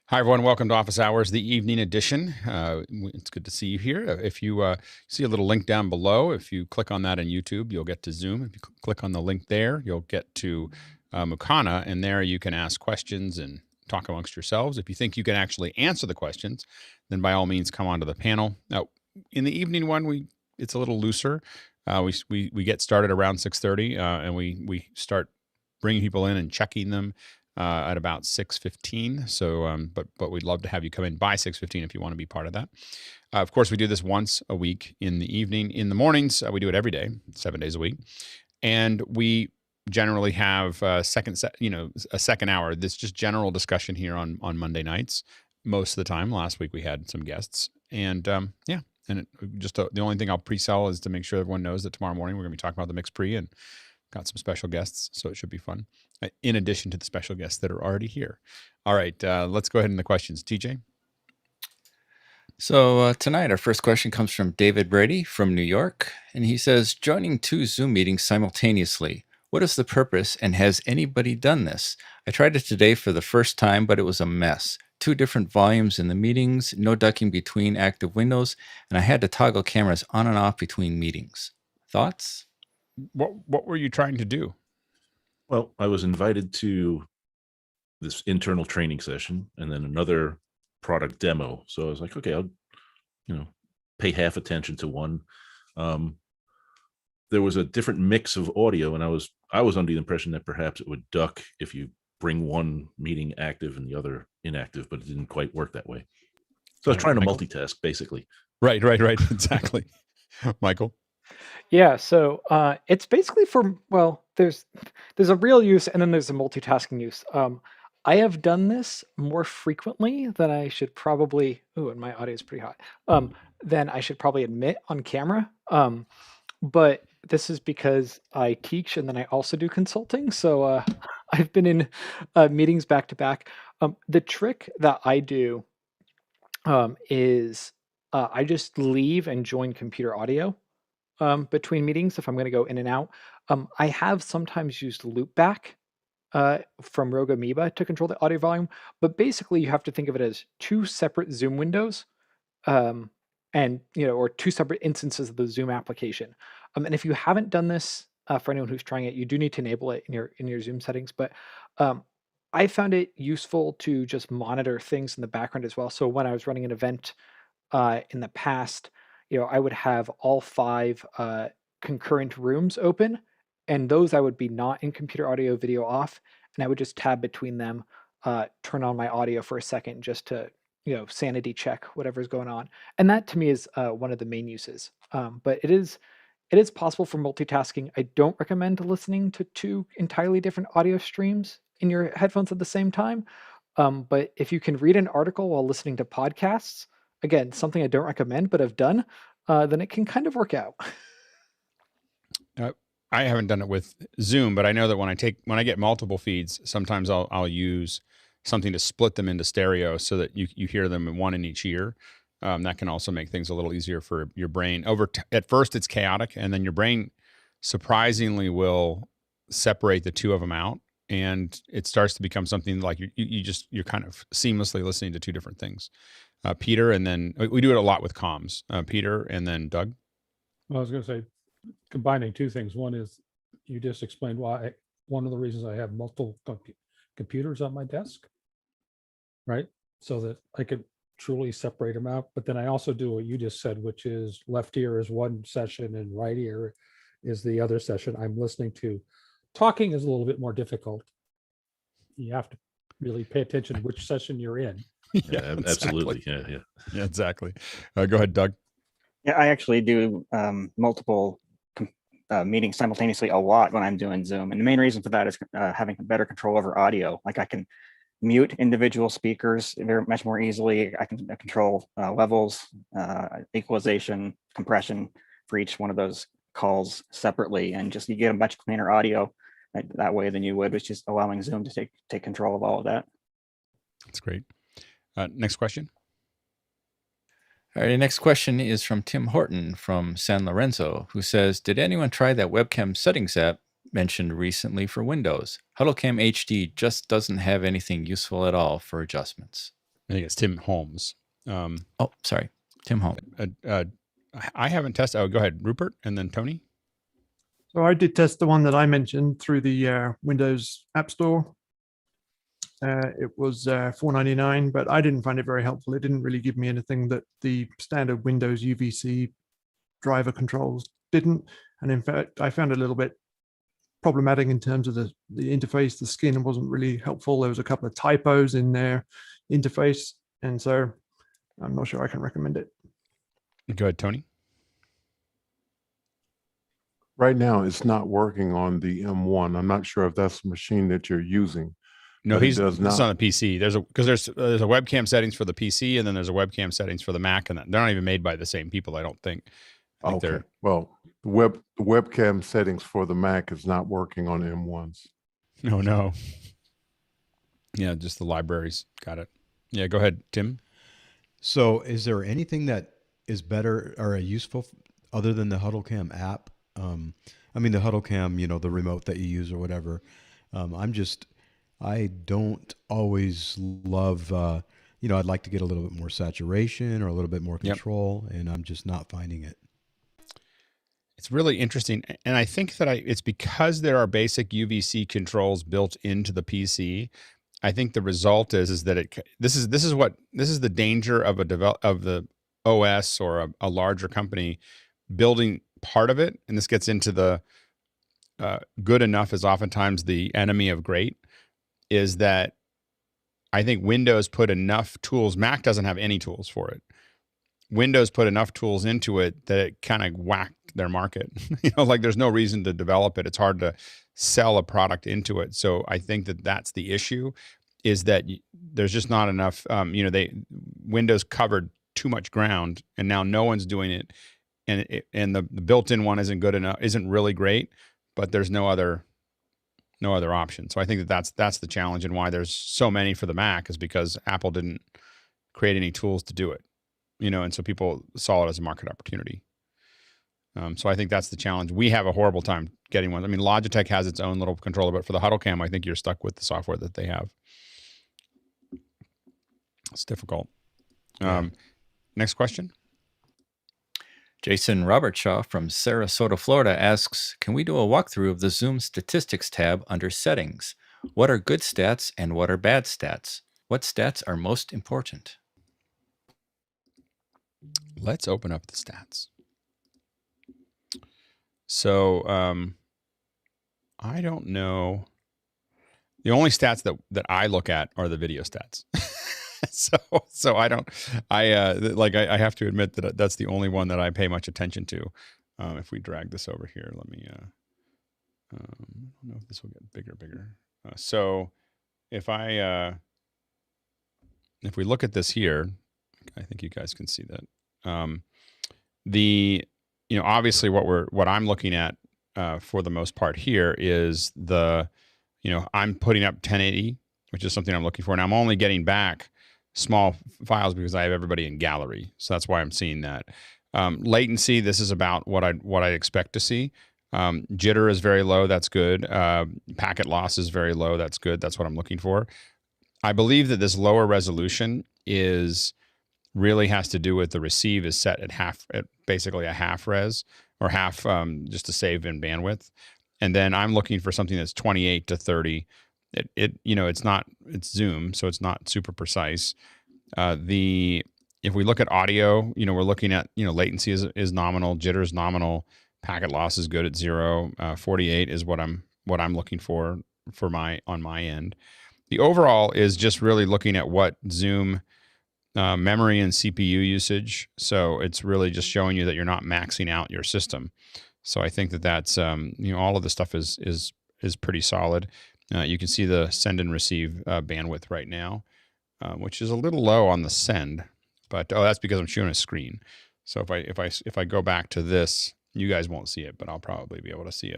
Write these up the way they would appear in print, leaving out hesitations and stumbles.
Hi, everyone. Welcome to Office Hours, the evening edition. It's good to see you here. If you see a little link down below, if you click on that in YouTube, you'll get to Zoom. If you click on the link there, you'll get to Mukana, and there you can ask questions and talk amongst yourselves. If you think you can actually answer the questions, then by all means come onto the panel. Now, in the evening one, it's a little looser. We get started around 6:30, and we start bringing people in and checking them at about 6:15. So, but we'd love to have you come in by 6:15 if you want to be part of that. Of course, we do this once a week in the evening. In the mornings, we do it every day, 7 days a week, and we generally have a second hour. This just general discussion here on Monday nights. Most of the time, last week we had some guests, and yeah. And the only thing I'll pre-sell is to make sure everyone knows that tomorrow morning we're going to be talking about the MixPre and got some special guests, so it should be fun, in addition to the special guests that are already here. All right, let's go ahead in the questions. TJ? So tonight, our first question comes from David Brady from New York, and he says, joining 2 Zoom meetings simultaneously, what is the purpose, and has anybody done this? I tried it today for the first time, but it was a mess. 2 different volumes in the meetings, no ducking between active windows, and I had to toggle cameras on and off between meetings. Thoughts? What were you trying to do? Well, I was invited to this internal training session and then another product demo. So I was like, okay, I'll, pay half attention to one. There was a different mix of audio, and I was under the impression that perhaps it would duck if you bring one meeting active and the other inactive, but it didn't quite work that way. So I was trying to multitask, basically. Right. Exactly. Michael? Yeah, so it's basically there's a real use and then there's a multitasking use. I have done this more frequently than I should probably. Ooh, and my audio is pretty hot. Than I should probably admit on camera. But this is because I teach and then I also do consulting. So I've been in meetings back to back. The trick that I do is I just leave and join computer audio between meetings if I'm going to go in and out. I have sometimes used loopback from Rogue Amoeba to control the audio volume, but basically you have to think of it as 2 separate Zoom windows, and or 2 separate instances of the Zoom application. And if you haven't done this, for anyone who's trying it, you do need to enable it in your Zoom settings. But I found it useful to just monitor things in the background as well. So when I was running an event in the past, I would have all 5 concurrent rooms open, and those I would be not in computer audio, video off, and I would just tab between them, turn on my audio for a second just to, sanity check whatever's going on. And that to me is one of the main uses. But it is possible for multitasking. I don't recommend listening to 2 entirely different audio streams in your headphones at the same time. But if you can read an article while listening to podcasts, again, something I don't recommend, but have done, then it can kind of work out. I haven't done it with Zoom, but I know that when I get multiple feeds, sometimes I'll use something to split them into stereo so that you hear them in one in each ear. That can also make things a little easier for your brain. At first, it's chaotic, and then your brain surprisingly will separate the 2 of them out, and it starts to become something like you're kind of seamlessly listening to 2 different things. Peter, and then we do it a lot with comms. Peter, and then Doug. Well, I was going to say, combining 2 things. One is you just explained why one of the reasons I have multiple computers on my desk, right? So that I could truly separate them out. But then I also do what you just said, which is left ear is one session and right ear is the other session I'm listening to. Talking is a little bit more difficult. You have to really pay attention to which session you're in. Yeah, absolutely. Yeah, exactly. Go ahead, Doug. Yeah, I actually do multiple meetings simultaneously a lot when I'm doing Zoom. And the main reason for that is having better control over audio. Like I can mute individual speakers very much more easily. I can control levels, equalization, compression for each one of those calls separately. And just you get a much cleaner audio that way than you would, which is allowing Zoom to take control of all of that. That's great. Next question. All right, the next question is from Tim Horton from San Lorenzo, who says, did anyone try that webcam settings app mentioned recently for Windows? HuddleCam HD just doesn't have anything useful at all for adjustments. I think it's Tim Holmes. Oh, sorry. Tim Holmes. I haven't tested. Oh, go ahead, Rupert, and then Tony. So I did test the one that I mentioned through the Windows App Store. It was $4.99, but I didn't find it very helpful. It didn't really give me anything that the standard Windows UVC driver controls didn't. And in fact, I found it a little bit problematic in terms of the interface. The skin wasn't really helpful. There was a couple of typos in their interface. And so I'm not sure I can recommend it. Go ahead, Tony. Right now, it's not working on the M1. I'm not sure if that's the machine that you're using. No, But it he's does this is not. on the PC. There's a webcam settings for the PC, and then there's a webcam settings for the Mac, and they're not even made by the same people, I don't think. I think Okay. Well, the webcam settings for the Mac is not working on M1s. No. Yeah, just the libraries. Got it. Yeah, go ahead, Tim. So is there anything that is better or useful other than the HuddleCam app? I mean, the HuddleCam, you know, the remote that you use or whatever. I don't always love, you know, I'd like to get a little bit more saturation or a little bit more control, and I'm just not finding it. It's really interesting, and I think that it's because there are basic UVC controls built into the PC. I think the result is that this is the danger of the OS or a larger company building part of it, and this gets into the good enough is oftentimes the enemy of great. Is that I think Windows put enough tools. Mac doesn't have any tools for it. Windows put enough tools into it that it kind of whacked their market. You know, like there's no reason to develop it. It's hard to sell a product into it. So I think that that's the issue, is that there's just not enough. You know, Windows covered too much ground, and now no one's doing it. And the built-in one isn't good enough, isn't really great, but there's no other option. So I think that's the challenge, and why there's so many for the Mac is because Apple didn't create any tools to do it. You know, and so people saw it as a market opportunity. So I think that's the challenge. We have a horrible time getting one. I mean, Logitech has its own little controller, but for the HuddleCam, I think you're stuck with the software that they have. It's difficult. Next question. Jason Robertshaw from Sarasota, Florida asks, can we do a walkthrough of the Zoom statistics tab under settings? What are good stats and what are bad stats? What stats are most important? Let's open up the stats. So I don't know. The only stats that I look at are the video stats. So I don't. I have to admit that that's the only one that I pay much attention to. If we drag this over here, let me. I don't know if this will get bigger. So if we look at this here, I think you guys can see that. Obviously what I'm looking at for the most part here is I'm putting up 1080, which is something I'm looking for, and I'm only getting back small files because I have everybody in gallery. So that's why I'm seeing that. Latency, this is about what I expect to see. Jitter is very low. That's good. Packet loss is very low. That's good. That's what I'm looking for. I believe that this lower resolution really has to do with the receive is set at basically a half res or half just to save in bandwidth. And then I'm looking for something that's 28 to 30. It's Zoom, so it's not super precise. If we look at audio, we're looking at, latency is nominal, jitter is nominal, packet loss is good at 0. 48 is what I'm looking for on my end. The overall is just really looking at what Zoom memory and CPU usage. So it's really just showing you that you're not maxing out your system. So I think that's all of the stuff is pretty solid. You can see the send and receive bandwidth right now, which is a little low on the send, but that's because I'm showing a screen. So if I go back to this, you guys won't see it, but I'll probably be able to see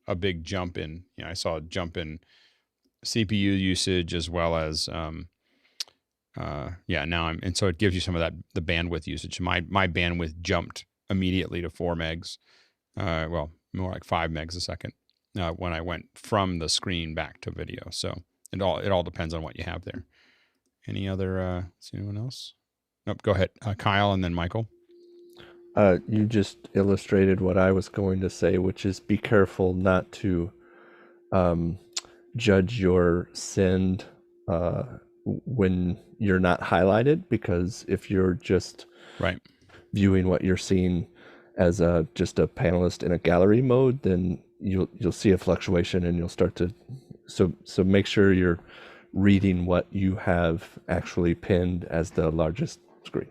a big jump in. I saw a jump in CPU usage as well as so it gives you some of that the bandwidth usage. My bandwidth jumped immediately to 4 megs, more like 5 megs a second. When I went from the screen back to video. So it all depends on what you have there. Any other, see anyone else? Nope, go ahead. Kyle and then Michael. You just illustrated what I was going to say, which is be careful not to judge your send when you're not highlighted, because if you're just Right. viewing what you're seeing as just a panelist in a gallery mode, then you'll see a fluctuation and you'll start to so make sure you're reading what you have actually pinned as the largest screen.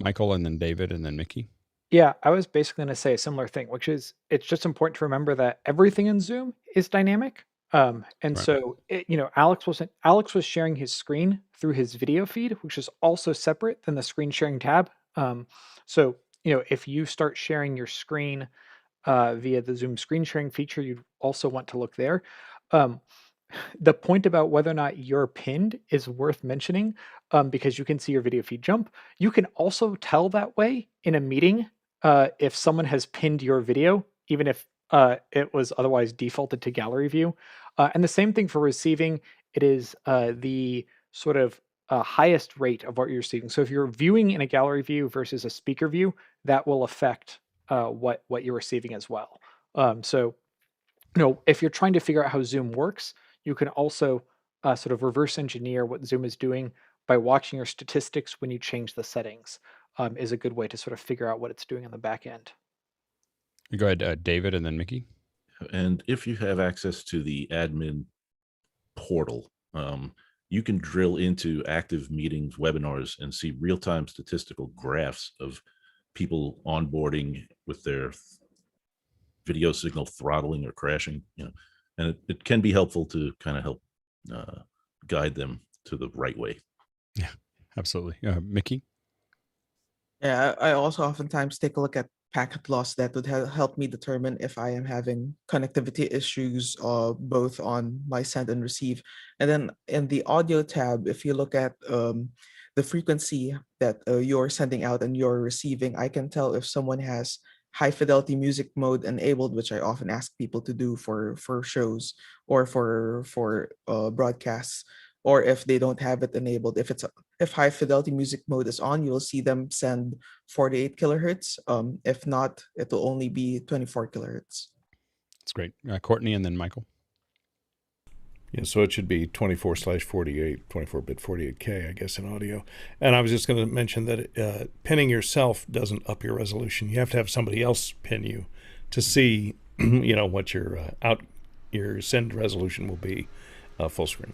Michael and then David and then Mickey. Yeah, I was basically going to say a similar thing, which is it's just important to remember that everything in Zoom is dynamic. And Right. so, Alex was sharing his screen through his video feed, which is also separate than the screen sharing tab. So, if you start sharing your screen via the Zoom screen sharing feature, you'd also want to look there. The point about whether or not you're pinned is worth mentioning, because you can see your video feed jump. You can also tell that way in a meeting if someone has pinned your video, even if it was otherwise defaulted to gallery view. And the same thing for receiving. It is the sort of highest rate of what you're receiving. So if you're viewing in a gallery view versus a speaker view, that will affect what you're receiving as well. So if you're trying to figure out how Zoom works, you can also sort of reverse engineer what Zoom is doing by watching your statistics when you change the settings. Is a good way to sort of figure out what it's doing on the back end. Go ahead, David and then Mickey. And if you have access to the admin portal, you can drill into active meetings, webinars, and see real-time statistical graphs of people onboarding with their video signal throttling or crashing, and it can be helpful to kind of help guide them to the right way. Yeah, absolutely. Mickey. Yeah, I also oftentimes take a look at packet loss that would help me determine if I am having connectivity issues both on my send and receive. And then in the audio tab, if you look at the frequency that you're sending out and you're receiving, I can tell if someone has high fidelity music mode enabled, which I often ask people to do for shows or for broadcasts, or if they don't have it enabled. If high fidelity music mode is on, you'll see them send 48 kilohertz. If not, it will only be 24 kilohertz. That's great. Courtney and then Michael. Yeah, so it should be 24/48, 24-bit 48K, I guess, in audio. And I was just going to mention that pinning yourself doesn't up your resolution. You have to have somebody else pin you to see, what your send resolution will be full screen.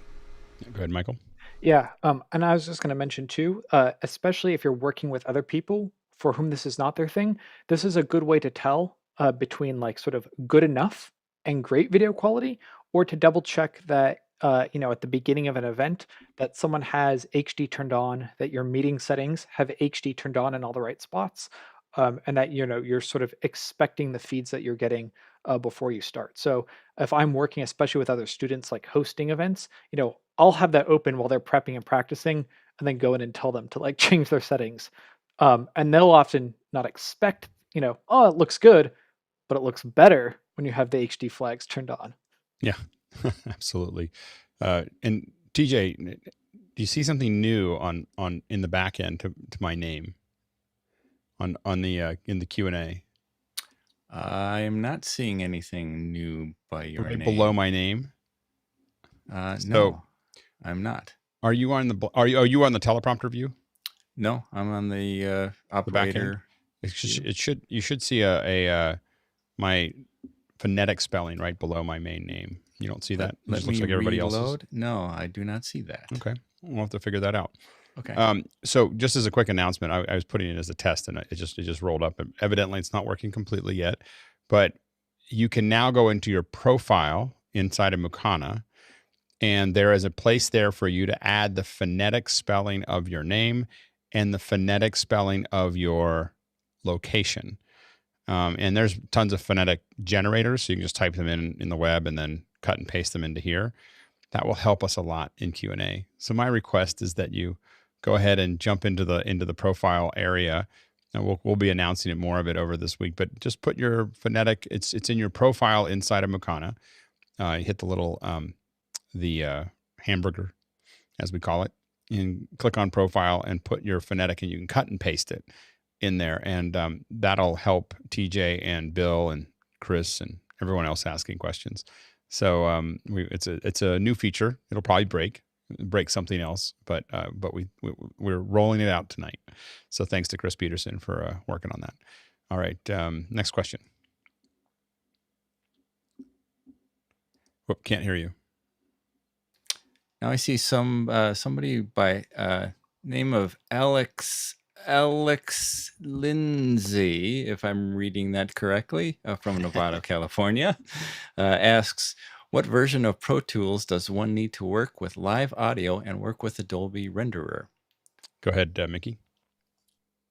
Go ahead, Michael. Yeah, and I was just going to mention too, especially if you're working with other people for whom this is not their thing, this is a good way to tell between like sort of good enough and great video quality, or to double check that at the beginning of an event that someone has HD turned on, that your meeting settings have HD turned on in all the right spots, and that you're sort of expecting the feeds that you're getting before you start. So if I'm working, especially with other students, like hosting events, I'll have that open while they're prepping and practicing, and then go in and tell them to like change their settings. And they'll often not expect, oh, it looks good, but it looks better when you have the HD flags turned on. Yeah, absolutely. And TJ, do you see something new on in the back end to my name on the in the Q&A? I am not seeing anything new by your Right name. below my name. No, I'm not. Are you on the are you on the teleprompter view? No, I'm on the The back end? operator. You should see a my phonetic spelling right below my main name. You don't see that? It Let just looks me like everybody else's. reload. No, I do not see that. Okay, we'll have to figure that out. Okay. So just as a quick announcement, I was putting it as a test, and it just rolled up. And evidently, it's not working completely yet, but you can now go into your profile inside of Mukana, and there is a place there for you to add the phonetic spelling of your name and the phonetic spelling of your location. And there's tons of phonetic generators, so you can just type them in the web and then cut and paste them into here. That will help us a lot in Q&A. So my request is that you go ahead and jump into the profile area, and we'll be announcing it more of it over this week. But just put your phonetic. It's in your profile inside of Mukana. You hit the little the hamburger, as we call it, you can click on profile and put your phonetic, and you can cut and paste it in there, and that'll help TJ and Bill and Chris and everyone else asking questions. So it's a new feature. It'll probably break something else, but we're rolling it out tonight. So thanks to Chris Peterson for working on that. All right, next question. Whoop, can't hear you. Now I see somebody by name of Alex Lindsay, if I'm reading that correctly, from Nevada, California, asks, what version of Pro Tools does one need to work with live audio and work with the Dolby renderer? Go ahead, Mickey.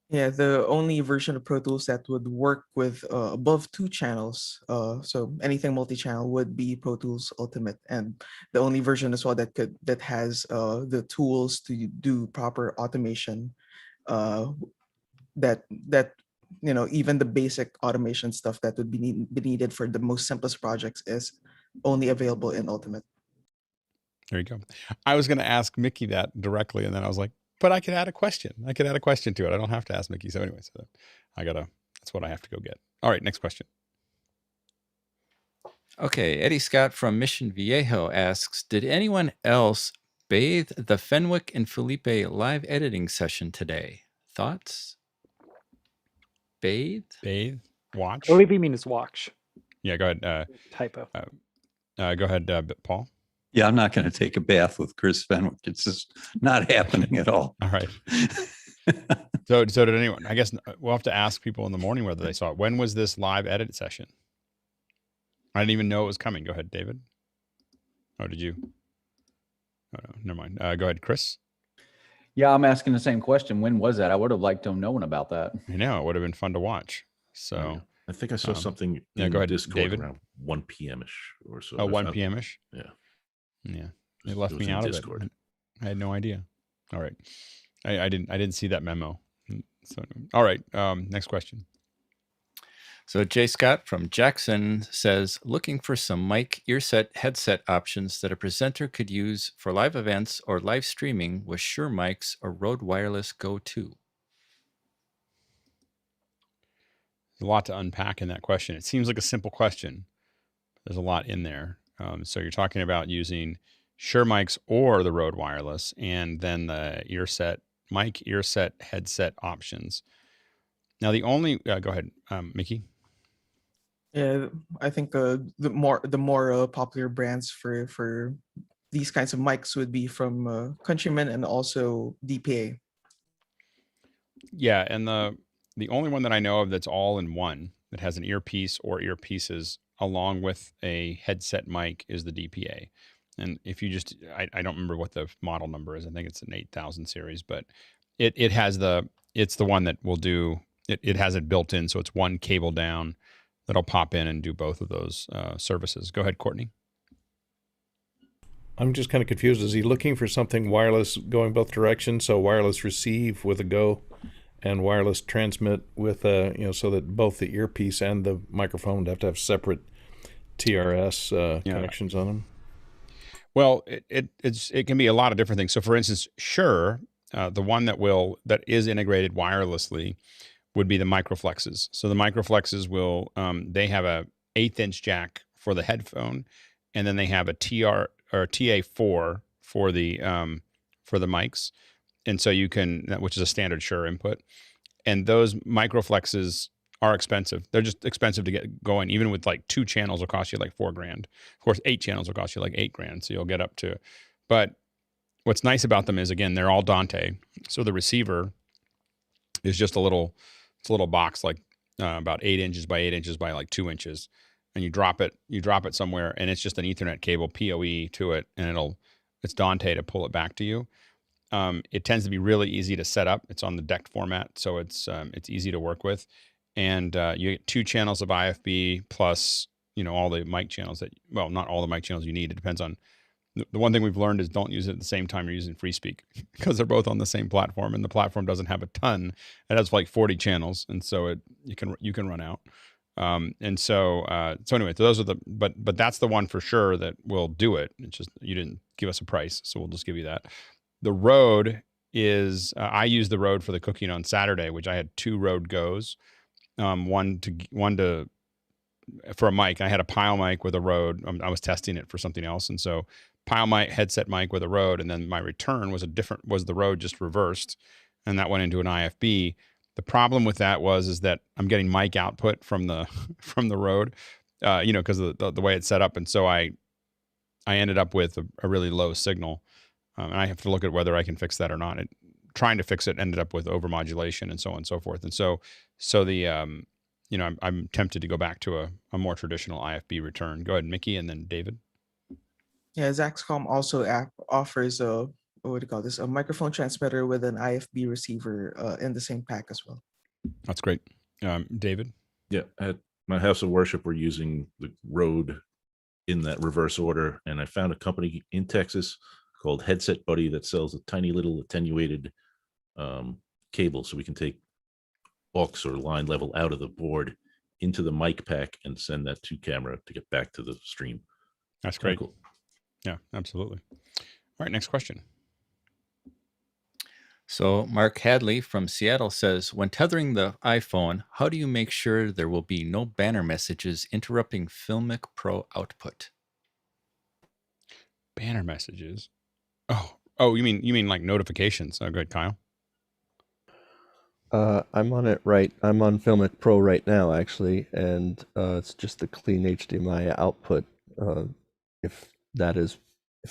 Yeah, the only version of Pro Tools that would work with above 2 channels, so anything multi-channel, would be Pro Tools Ultimate, and the only version as well that has the tools to do proper automation. That even the basic automation stuff that would be needed for the most simplest projects is only available in Ultimate. There you go. I was going to ask Mickey that directly, and then I was like, but I could add a question. I could add a question to it. I don't have to ask Mickey. So anyway, that's what I have to go get. All right, next question. Okay, Eddie Scott from Mission Viejo asks, did anyone else bathe the Fenwick and Felipe live editing session today? Thoughts? Bathe? Watch? I believe you mean is watch. Yeah, go ahead. Typo. Go ahead, Paul. Yeah, I'm not going to take a bath with Chris Fenwick. It's just not happening at all. All right. So did anyone? I guess we'll have to ask people in the morning whether they saw it. When was this live edit session? I didn't even know it was coming. Go ahead, David. Oh, did you? Oh, no, never mind. Go ahead, Chris. Yeah, I'm asking the same question. When was that? I would have liked to have known about that. I know. It would have been fun to watch. So I think I saw something in go ahead, Discord David. Around 1 p.m.ish or so. Oh, 1 p.m.ish? Yeah. Yeah. They left me out of Discord. It. I had no idea. All right. I didn't see that memo. So all right. Next question. So Jay Scott from Jackson says, looking for some mic earset headset options that a presenter could use for live events or live streaming with Shure mics or Rode Wireless Go 2. There's a lot to unpack in that question. It seems like a simple question. There's a lot in there. So you're talking about using Shure mics or the Rode Wireless, and then the mic earset headset options. Now the only go ahead, Mickey. Yeah, I think the more popular brands for these kinds of mics would be from Countryman and also DPA. Yeah, and the only one that I know of that's all in one, that has an earpiece or earpieces along with a headset mic, is the DPA. And if you just, I don't remember what the model number is. I think it's an 8000 series, but it has it's the one that will do, it has it built in. So it's one cable down that'll pop in and do both of those services. Go ahead, Courtney. I'm just kind of confused. Is he looking for something wireless going both directions? So wireless receive with a Go and wireless transmit with so that both the earpiece and the microphone have to have separate TRS connections on them? Well, it can be a lot of different things. So for instance, Shure, the one that is integrated wirelessly would be the Microflexes. So the Microflexes will, they have a 1/8 inch jack for the headphone, and then they have a TA4 for the mics. And so you can, which is a standard Shure input. And those Microflexes are expensive. They're just expensive to get going. Even with like 2 channels will cost you like $4,000. Of course, 8 channels will cost you like $8,000. So you'll get up to, but what's nice about them is, again, they're all Dante. So the receiver is just a little box, like about 8 inches by 8 inches by like 2 inches. And you drop it somewhere, and it's just an Ethernet cable PoE to it. And it's Dante to pull it back to you. It tends to be really easy to set up. It's on the DECT format. So it's easy to work with. And you get 2 channels of IFB plus, all the mic channels not all the mic channels you need. It depends on, the one thing we've learned is don't use it at the same time you're using FreeSpeak, because they're both on the same platform, and the platform doesn't have a ton. It has like 40 channels. And so you can run out. So anyway, those are but that's the one for sure that will do it. It's just, you didn't give us a price, so we'll just give you that. the Rode is I used the Rode for the cooking on Saturday, which I had 2 Rode Go's, one to for a mic. I had a Pile mic with a Rode. I was testing it for something else, and so Pile mic, headset mic with a Rode, and then my return was the Rode just reversed, and that went into an IFB. The problem with that is that I'm getting mic output from the from the Rode, because of the way it's set up, and so I ended up with a really low signal, and I have to look at whether I can fix that or not. Trying to fix it ended up with overmodulation and so on and so forth, and so the I'm tempted to go back to a more traditional IFB return. Go ahead, Mickey, and then David. Yeah, Zaxcom also offers a what do you call this? A microphone transmitter with an IFB receiver in the same pack as well. That's great. David? Yeah, at my house of worship, we're using the Rode in that reverse order, and I found a company in Texas called Headset Buddy that sells a tiny little attenuated cable, so we can take aux or line level out of the board into the mic pack and send that to camera to get back to the stream. That's great. Cool. Yeah, absolutely. All right, next question. So Mark Hadley from Seattle says, when tethering the iPhone, how do you make sure there will be no banner messages interrupting Filmic Pro output? Banner messages? Oh, you mean like notifications? Oh, good, Kyle. I'm on it I'm on Filmic Pro right now, actually, and it's just a clean HDMI output. If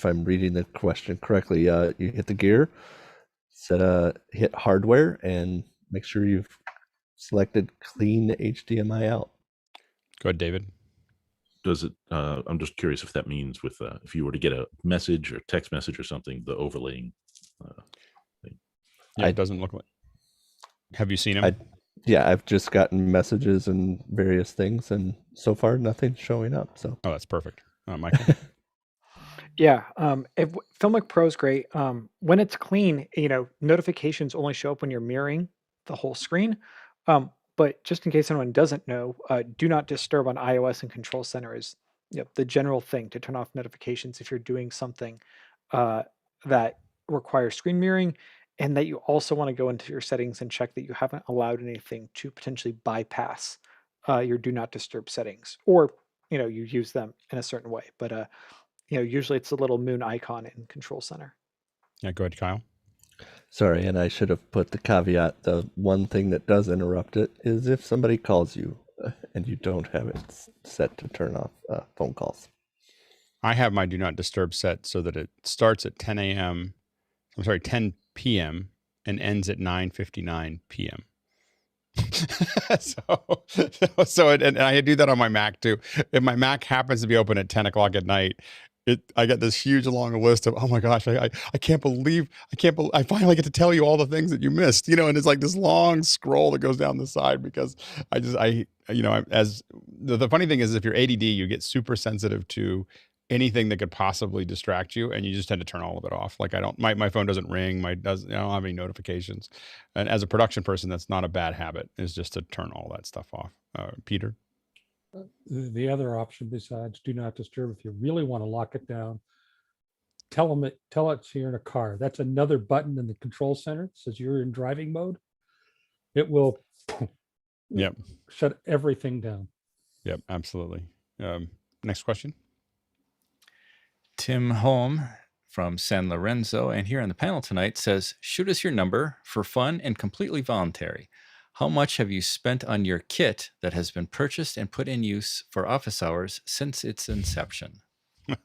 I'm reading the question correctly, you hit the gear, hit hardware, and make sure you've selected clean HDMI out. Go ahead, David. Does it? I'm just curious if that means with if you were to get a message or text message or something, the overlaying thing. Yeah, it doesn't look like. Have you seen them? I've just gotten messages and various things, and so far nothing's showing up. So. Oh, that's perfect. Michael. Yeah, Filmic Pro is great. When it's clean, notifications only show up when you're mirroring the whole screen. But just in case anyone doesn't know, do not disturb on iOS and Control Center is the general thing to turn off notifications if you're doing something that requires screen mirroring, and that you also want to go into your settings and check that you haven't allowed anything to potentially bypass your do not disturb settings, or you use them in a certain way. But usually it's a little moon icon in Control Center. Yeah, go ahead, Kyle. Sorry, and I should have put the caveat. The one thing that does interrupt it is if somebody calls you and you don't have it set to turn off phone calls. I have my do not disturb set so that it starts at 10 p.m. and ends at 9:59 p.m. And I do that on my Mac too. If my Mac happens to be open at 10 o'clock at night, I get this huge long list of, oh my gosh, I can't believe I finally get to tell you all the things that you missed, and it's like this long scroll that goes down the side because the funny thing is, if you're ADD, you get super sensitive to anything that could possibly distract you, and you just tend to turn all of it off. Like my phone doesn't ring, I don't have any notifications. And as a production person, that's not a bad habit, is just to turn all that stuff off. Peter? The other option besides do not disturb, if you really want to lock it down, tell it you're in a car. That's another button in the Control Center. It says you're in driving mode. It will shut everything down. Yep, absolutely. Next question. Tim Holm from San Lorenzo, and here on the panel tonight, says, shoot us your number for fun and completely voluntary. How much have you spent on your kit that has been purchased and put in use for office hours since its inception? I'm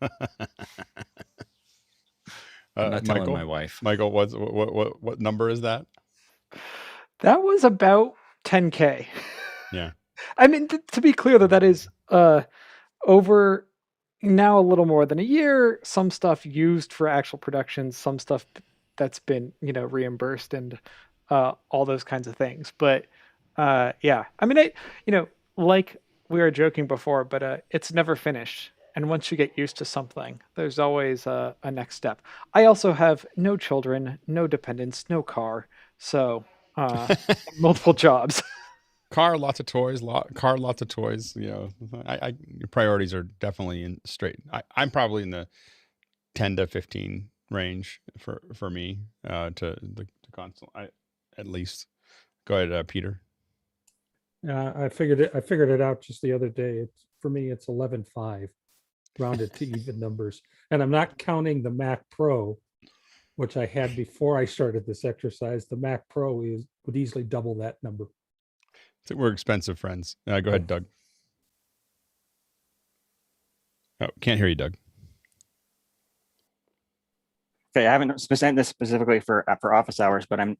not telling my wife. Michael, what number is that? That was about 10K. Yeah. I mean, to be clear, that is over now a little more than a year. Some stuff used for actual productions, some stuff that's been reimbursed, and all those kinds of things. But yeah, I mean, like we were joking before, but it's never finished. And once you get used to something, there's always a next step. I also have no children, no dependents, no car, so multiple jobs. Car, lots of toys. Lots of toys. Your priorities are definitely in straight. I'm probably in the 10 to 15 range for me to the console. At least. Go ahead, Peter. I figured it out just the other day. It's for me, it's 11.5, rounded to even numbers, and I'm not counting the Mac Pro, which I had before I started this exercise. The Mac Pro would easily double that number. So we're expensive friends. Go ahead, Doug. Oh, can't hear you, Doug. Okay, I haven't sent this specifically for office hours, but I'm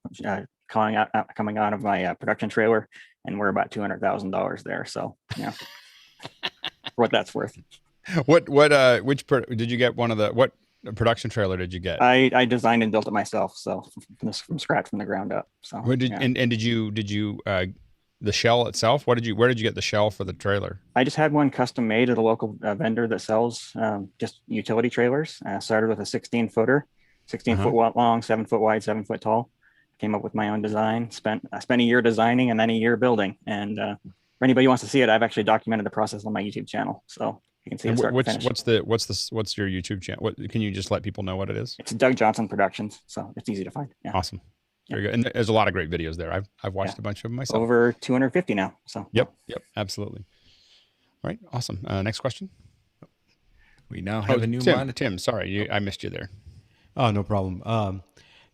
coming out of my production trailer, and we're about $200,000 there. So yeah, for what that's worth. Did you get what production trailer did you get? I designed and built it myself, so from scratch, from the ground up. So did you the shell itself? Where did you get the shell for the trailer? I just had one custom made at a local vendor that sells just utility trailers. Started with a 16-footer, 16-foot long, 7-foot wide, 7-foot tall. Came up with my own design. I spent a year designing and then a year building. And for anybody who wants to see it, I've actually documented the process on my YouTube channel, so you can see it start to finish. What's your YouTube channel? Can you just let people know what it is? It's Doug Johnson Productions, so it's easy to find. Yeah. Awesome. Very good. And there's a lot of great videos there. I've watched a bunch of them myself. Over 250 now. So Yep, absolutely. All right, awesome. Next question. We now have a new monitor. Tim, sorry, I missed you there. Oh, no problem.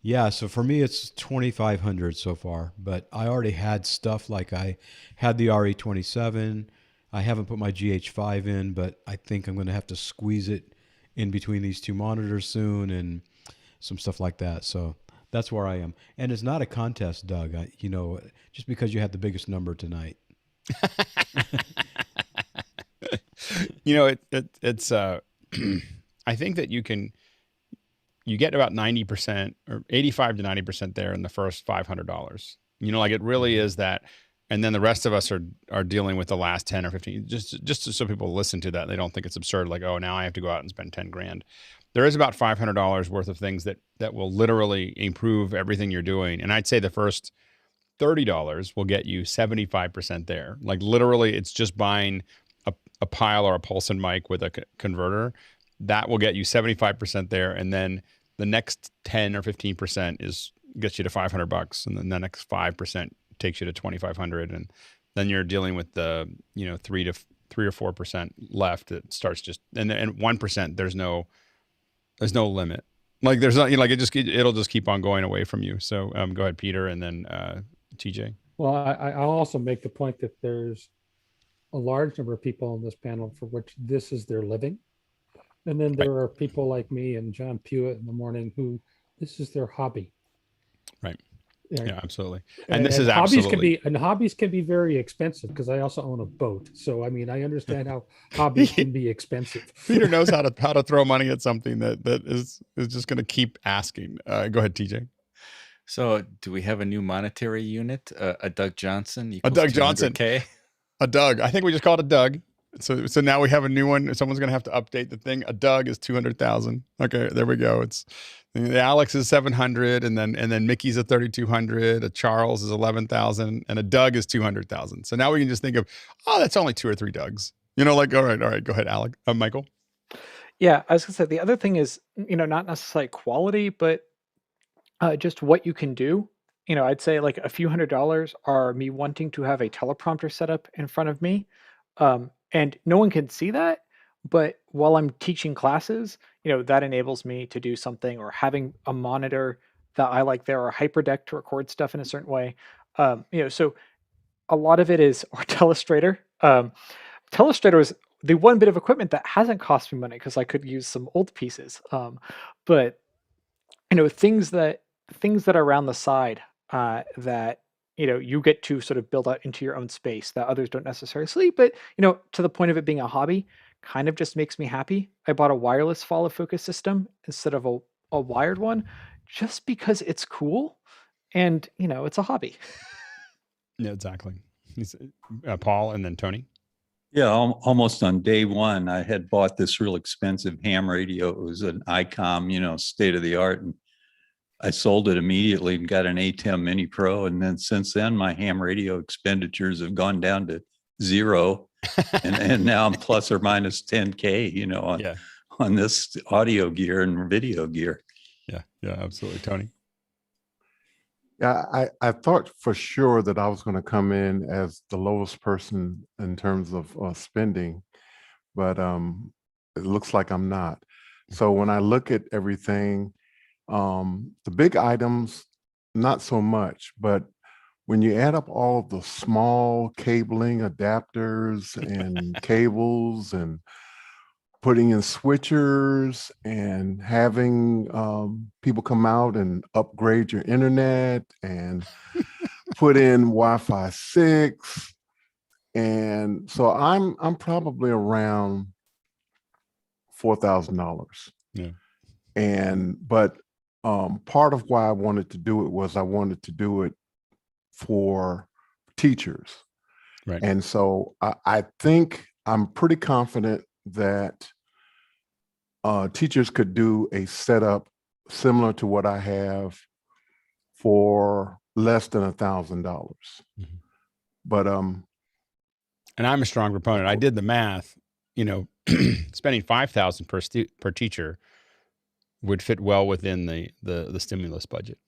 Yeah, so for me it's 2,500 so far, but I already had stuff like I had the RE27. I haven't put my GH5 in, but I think I'm going to have to squeeze it in between these two monitors soon and some stuff like that. So that's where I am. And it's not a contest, Doug. Just because you had the biggest number tonight. It's I think that you get about 90% or 85 to 90% there in the first $500. Like it really is that. And then the rest of us are dealing with the last 10 or 15, just so people listen to that. They don't think it's absurd. Like, oh, now I have to go out and spend 10 grand. There is about $500 worth of things that will literally improve everything you're doing. And I'd say the first $30 will get you 75% there. Like literally it's just buying a pile or a Pulson mic with a converter. That will get you 75% there. And then the next 10 or 15% gets you to $500. And then the next 5% takes you to 2,500. And then you're dealing with the, 3 or 4% left. It starts and 1%, there's no limit. Like there's not, it'll just keep on going away from you. So go ahead, Peter, and then TJ. Well, I'll also make the point that there's a large number of people on this panel for which this is their living. And then there are people like me and John Pewitt in the morning who this is their hobby. Right. Yeah, yeah, absolutely. And this is absolutely. Hobbies can be very expensive because I also own a boat. So I mean, I understand how hobbies can be expensive. Peter knows how to throw money at something that is just going to keep asking. Go ahead, TJ. So, do we have a new monetary unit? A Doug Johnson. A Doug Johnson. A Doug. I think we just called it Doug. So now we have a new one. Someone's going to have to update the thing. A Doug is 200,000. Okay, there we go. It's the Alex is 700, and then Mickey's a 3,200. A Charles is 11,000, and a Doug is 200,000. So now we can just think of, that's only 2 or 3 Dougs. All right, go ahead, Alec, Michael. Yeah, I was gonna say the other thing is, not necessarily quality, but just what you can do. I'd say like a few $100s are me wanting to have a teleprompter set up in front of me. And no one can see that, but while I'm teaching classes, that enables me to do something, or having a monitor that I like there, or HyperDeck to record stuff in a certain way. So a lot of it is, or Telestrator. Telestrator is the one bit of equipment that hasn't cost me money because I could use some old pieces. But things that are around the side that you get to sort of build out into your own space that others don't necessarily see, but to the point of it being a hobby, kind of just makes me happy. I bought a wireless follow focus system instead of a wired one, just because it's cool, and it's a hobby. Yeah, exactly. Paul, and then Tony. Yeah, almost on day one, I had bought this real expensive ham radio. It was an ICOM, state of the art, and I sold it immediately and got an ATEM Mini Pro. And then since then, my ham radio expenditures have gone down to 0. and now I'm plus or minus 10K, on this audio gear and video gear. Yeah, absolutely, Tony. Yeah, I thought for sure that I was going to come in as the lowest person in terms of spending, but it looks like I'm not. So when I look at everything, the big items, not so much, but when you add up all of the small cabling adapters and cables and putting in switchers and having people come out and upgrade your internet and put in Wi-Fi 6. And so I'm probably around $4,000. Yeah. But part of why I wanted to do it was I wanted to do it for teachers. Right. And so I think I'm pretty confident that teachers could do a setup similar to what I have for less than $1,000. Mhm. But and I'm a strong proponent. I did the math. Spending $5,000 per teacher would fit well within the stimulus budget.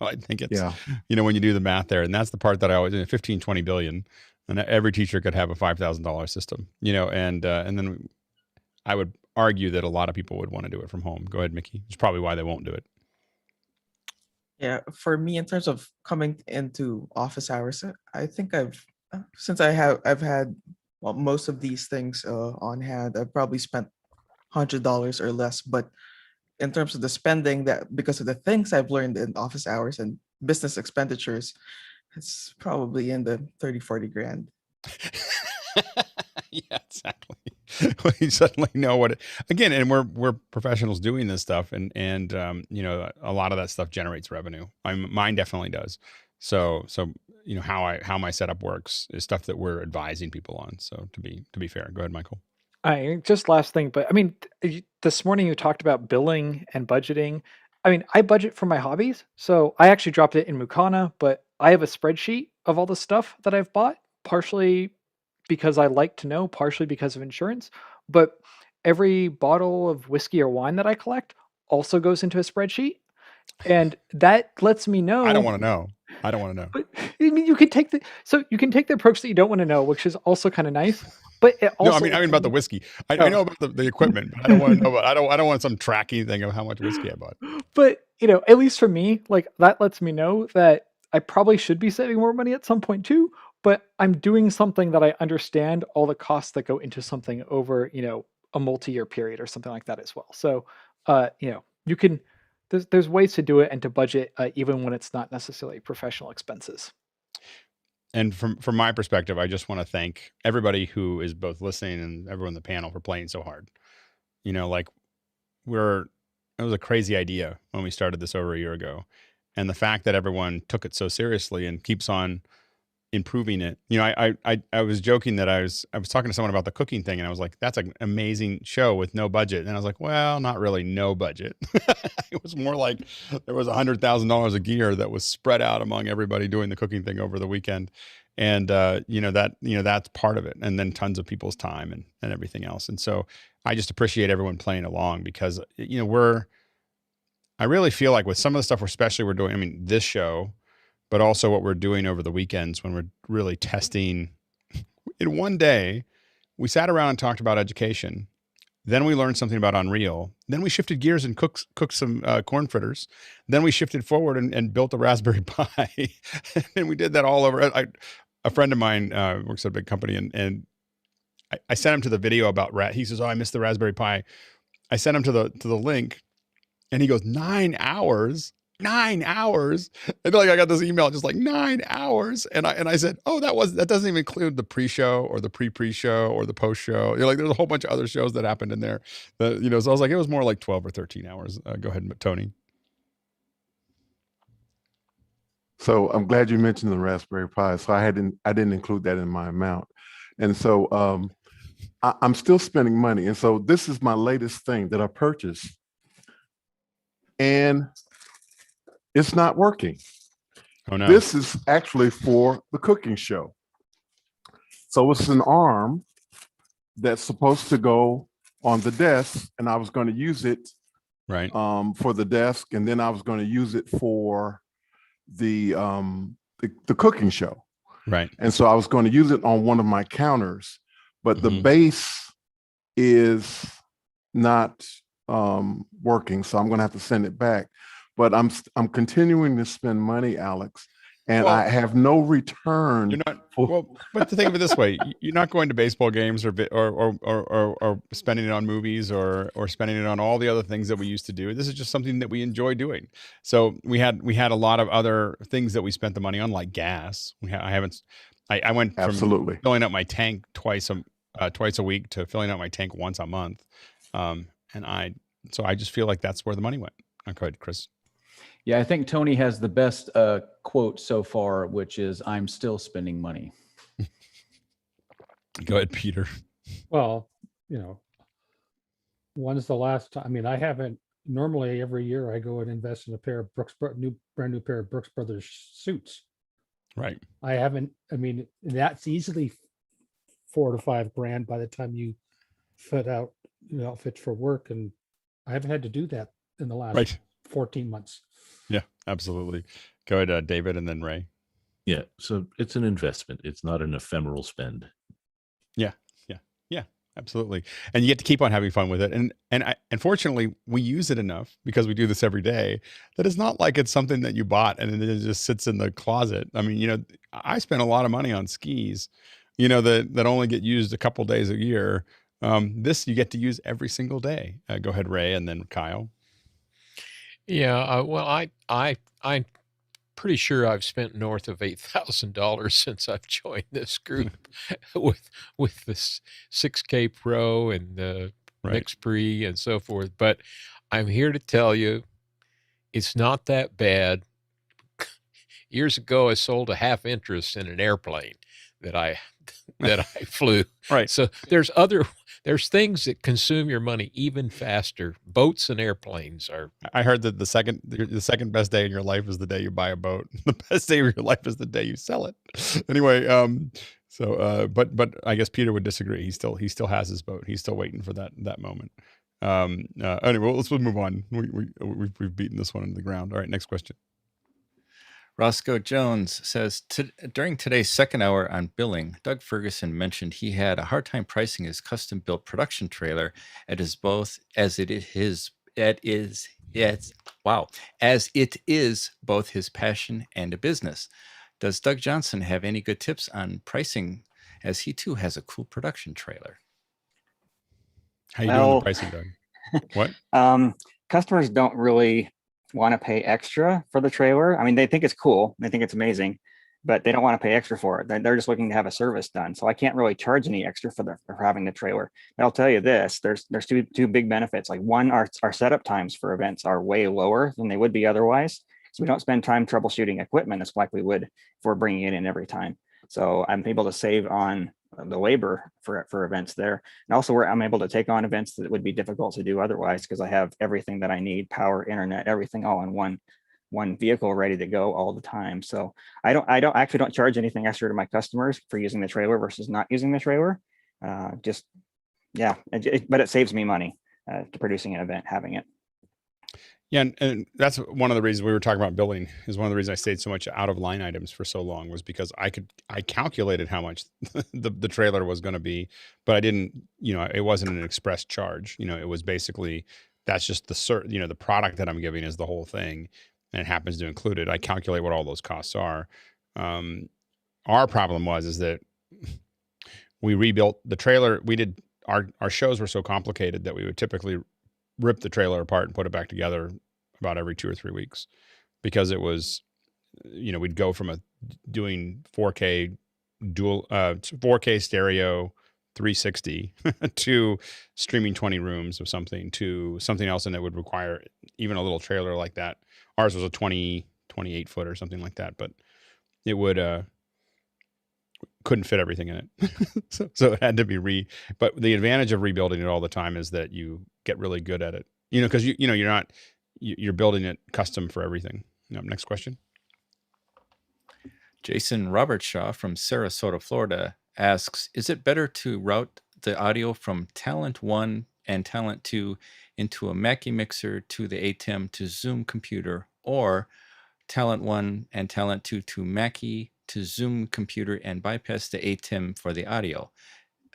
I think it's when you do the math there, and that's the part that I always 15-20 billion, and every teacher could have a $5,000 system. And then I would argue that a lot of people would want to do it from home. Go ahead, Mickey. It's probably why they won't do it. Yeah, for me, in terms of coming into office hours, I think I've had most of these things on hand. I've probably spent $100 or less, but in terms of the spending, that because of the things I've learned in office hours and business expenditures, it's probably in the 30-40 grand. Yeah, exactly. You suddenly know what again, and we're professionals doing this stuff, and a lot of that stuff generates revenue. Mine definitely does. So how my setup works is stuff that we're advising people on. So to be fair, go ahead, Michael. Just last thing, but I mean, this morning you talked about billing and budgeting. I mean, I budget for my hobbies, so I actually dropped it in Mukana, but I have a spreadsheet of all the stuff that I've bought, partially because I like to know, partially because of insurance. But every bottle of whiskey or wine that I collect also goes into a spreadsheet, and that lets me know. I don't want to know. But I mean, you can take the approach that you don't want to know, which is also kind of nice. But it also, no, I mean about the whiskey. I know about the equipment, but I don't want to know about. I don't want some tracking thing of how much whiskey I bought. But at least for me, like that lets me know that I probably should be saving more money at some point too. But I'm doing something that I understand all the costs that go into something over a multi-year period or something like that as well. So you can. There's ways to do it and to budget even when it's not necessarily professional expenses. And from my perspective, I just want to thank everybody who is both listening and everyone on the panel for playing so hard. It was a crazy idea when we started this over a year ago. And the fact that everyone took it so seriously and keeps on improving it. I was joking that I was talking to someone about the cooking thing, and I was like, that's an amazing show with no budget. And I was like, well, not really no budget. It was more like there was $100,000 of gear that was spread out among everybody doing the cooking thing over the weekend. And that's part of it. And then tons of people's time and everything else. And so I just appreciate everyone playing along, because I really feel like with some of the stuff we're doing, I mean, this show, but also what we're doing over the weekends when we're really testing. In one day, we sat around and talked about education. Then we learned something about Unreal. Then we shifted gears and cooked some corn fritters. Then we shifted forward and built a Raspberry Pi. And we did that all over. A friend of mine works at a big company, and I sent him to the video about he says, "Oh, I missed the Raspberry Pi." I sent him to the link, and he goes, 9 hours. 9 hours. And I got this email just like 9 hours. And I said, oh, that doesn't even include the pre-show or the pre-show or the post-show. There's a whole bunch of other shows that happened in there so I was like, it was more like 12 or 13 hours. Go ahead, Tony. So I'm glad you mentioned the Raspberry Pi. So I didn't include that in my amount. And so I'm still spending money. And so this is my latest thing that I purchased. And it's not working. Oh no. This is actually for the cooking show. So it's an arm that's supposed to go on the desk, and I was going to use it Right. For the desk, and then I was going to use it for the cooking show. Right. And so I was going to use it on one of my counters, but the base is not working, so I'm going to have to send it back. But I'm continuing to spend money, Alex, and Well, I have no return. You're not well, but to think of it this way, you're not going to baseball games or spending it on movies or spending it on all the other things that we used to do. This is just something that we enjoy doing. So we had a lot of other things that we spent the money on, like gas. I went from Absolutely filling up my tank twice a week to filling up my tank once a month. So I just feel like that's where the money went. Go ahead, Chris. Yeah, I think Tony has the best quote so far, which is, "I'm still spending money." Go ahead, Peter. Well, when's the last time? I mean, I haven't. Normally, every year I go and invest in a pair of brand new pair of Brooks Brothers suits. Right. I haven't. I mean, that's easily $4 to $5 grand by the time you fit out outfits for work, and I haven't had to do that in the last 14 months. Yeah, absolutely. Go ahead, David, and then Ray. Yeah, so it's an investment. It's not an ephemeral spend. Yeah, absolutely. And you get to keep on having fun with it. And fortunately, we use it enough because we do this every day that it's not like it's something that you bought and then it just sits in the closet. I mean, I spend a lot of money on skis, that only get used a couple days a year. This you get to use every single day. Go ahead, Ray, and then Kyle. Yeah, well, I'm pretty sure I've spent north of $8,000 since I've joined this group with this 6K Pro and the MixPre and so forth. But I'm here to tell you, it's not that bad. Years ago, I sold a half interest in an airplane that I flew. Right. So there's things that consume your money even faster. Boats and airplanes are. I heard that the second best day in your life is the day you buy a boat. The best day of your life is the day you sell it. Anyway, but I guess Peter would disagree. He still has his boat. He's still waiting for that moment. Anyway, let's move on. We've beaten this one into the ground. All right, next question. Roscoe Jones says, during today's second hour on billing, Doug Ferguson mentioned he had a hard time pricing his custom-built production trailer as it is both his passion and a business. Does Doug Johnson have any good tips on pricing, as he too has a cool production trailer? How you doing the pricing, Doug? What? Customers don't really want to pay extra for the trailer. I mean, they think it's cool, they think it's amazing, but they don't want to pay extra for it. They're just looking to have a service done. So I can't really charge any extra for having the trailer. But I'll tell you this: there's two big benefits. Like one, our setup times for events are way lower than they would be otherwise. So we don't spend time troubleshooting equipment as like we would if we're bringing it in every time. So I'm able to save on the labor for events there. And also I'm able to take on events that would be difficult to do otherwise, because I have everything that I need, power, internet, everything all in one vehicle ready to go all the time. So I don't charge anything extra to my customers for using the trailer versus not using the trailer. But it saves me money to producing an event, having it. Yeah, and that's one of the reasons we were talking about billing, is one of the reasons I stayed so much out of line items for so long, was because I calculated how much the trailer was going to be, but I didn't, it wasn't an express charge. It was basically, that's just the product that I'm giving is the whole thing, and it happens to include it. I calculate what all those costs are. Our problem is that we rebuilt the trailer. We did our shows were so complicated that we would typically rip the trailer apart and put it back together about every 2 or 3 weeks, because it was, we'd go from doing 4K 4K stereo 360 to streaming 20 rooms of something to something else, and it would require even a little trailer like that. Ours was a 28 foot or something like that, but it would couldn't fit everything in it. so it had to be but the advantage of rebuilding it all the time is that you get really good at it, because you're building it custom for everything. Next question. Jason Robertshaw from Sarasota, Florida asks, is it better to route the audio from Talent 1 and Talent 2 into a Mackie mixer to the ATEM to Zoom computer, or Talent 1 and Talent 2 to Mackie to Zoom computer and bypass the ATEM for the audio.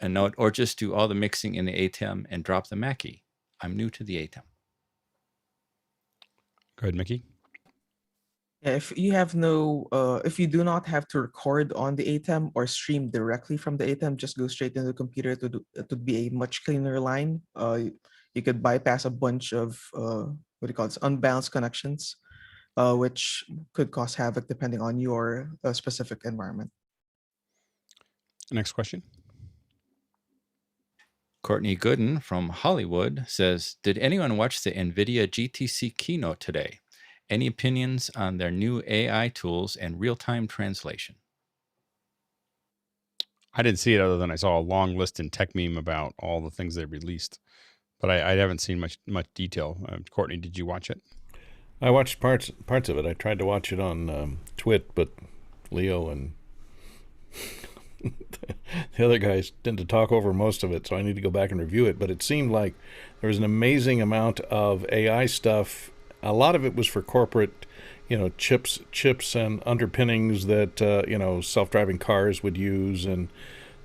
A note, or just do all the mixing in the ATEM and drop the Mackie. I'm new to the ATEM. Go ahead, Mickey. Yeah, if you have no, if you do not have to record on the ATEM or stream directly from the ATEM, just go straight into the computer. It would be a much cleaner line. You could bypass a bunch of what do you call it, unbalanced connections, which could cause havoc depending on your specific environment. Next question. Courtney Gooden from Hollywood says, did anyone watch the NVIDIA GTC keynote today? Any opinions on their new AI tools and real-time translation? I didn't see it other than I saw a long list in Tech Meme about all the things they released, but I haven't seen much detail. Courtney, did you watch it? I watched parts of it. I tried to watch it on Twit, but Leo and the other guys tend to talk over most of it, so I need to go back and review it. But it seemed like there was an amazing amount of AI stuff. A lot of it was for corporate, chips and underpinnings that, self-driving cars would use, and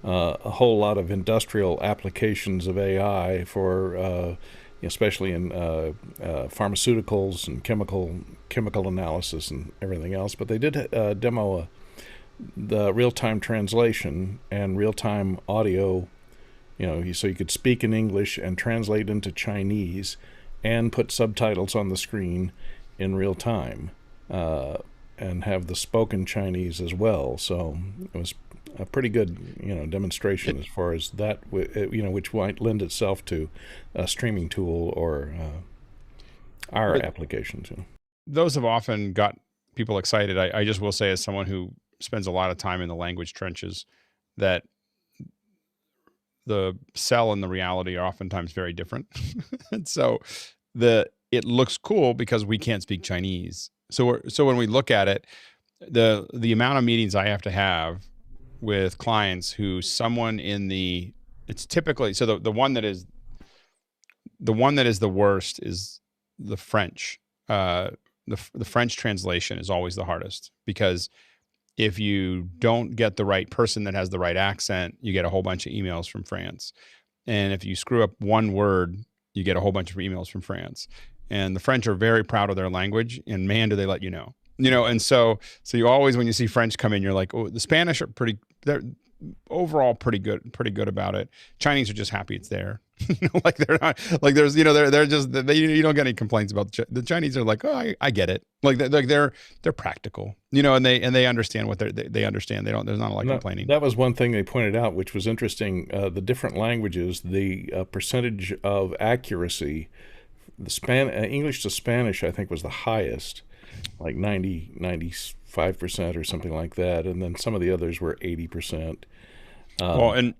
a whole lot of industrial applications of AI for, especially in pharmaceuticals and chemical analysis and everything else. But they did demo the real-time translation and real-time audio, so you could speak in English and translate into Chinese and put subtitles on the screen in real time, and have the spoken Chinese as well. So it was a pretty good, demonstration as far as that, which might lend itself to a streaming tool or our applications. Those have often got people excited. I just will say, as someone who spends a lot of time in the language trenches, that the sell and the reality are oftentimes very different. And so it looks cool because we can't speak Chinese. So when we look at it, the amount of meetings I have to have with clients who it's typically, so the one that is the worst is the French. The French translation is always the hardest, because if you don't get the right person that has the right accent, you get a whole bunch of emails from France. And if you screw up one word, you get a whole bunch of emails from France. And the French are very proud of their language, and man, do they let you know. And so you always, when you see French come in, you're like, oh, the Spanish are they're overall pretty good about it. Chinese are just happy it's there. Like they're not, like there's, they're just, you don't get any complaints about the Chinese are like, oh, I get it. Like they're practical, and they understand what they understand. There's not a lot of complaining. That was one thing they pointed out, which was interesting. The different languages, the percentage of accuracy, English to Spanish, I think, was the highest, like 95% or something like that. And then some of the others were 80%. Well, and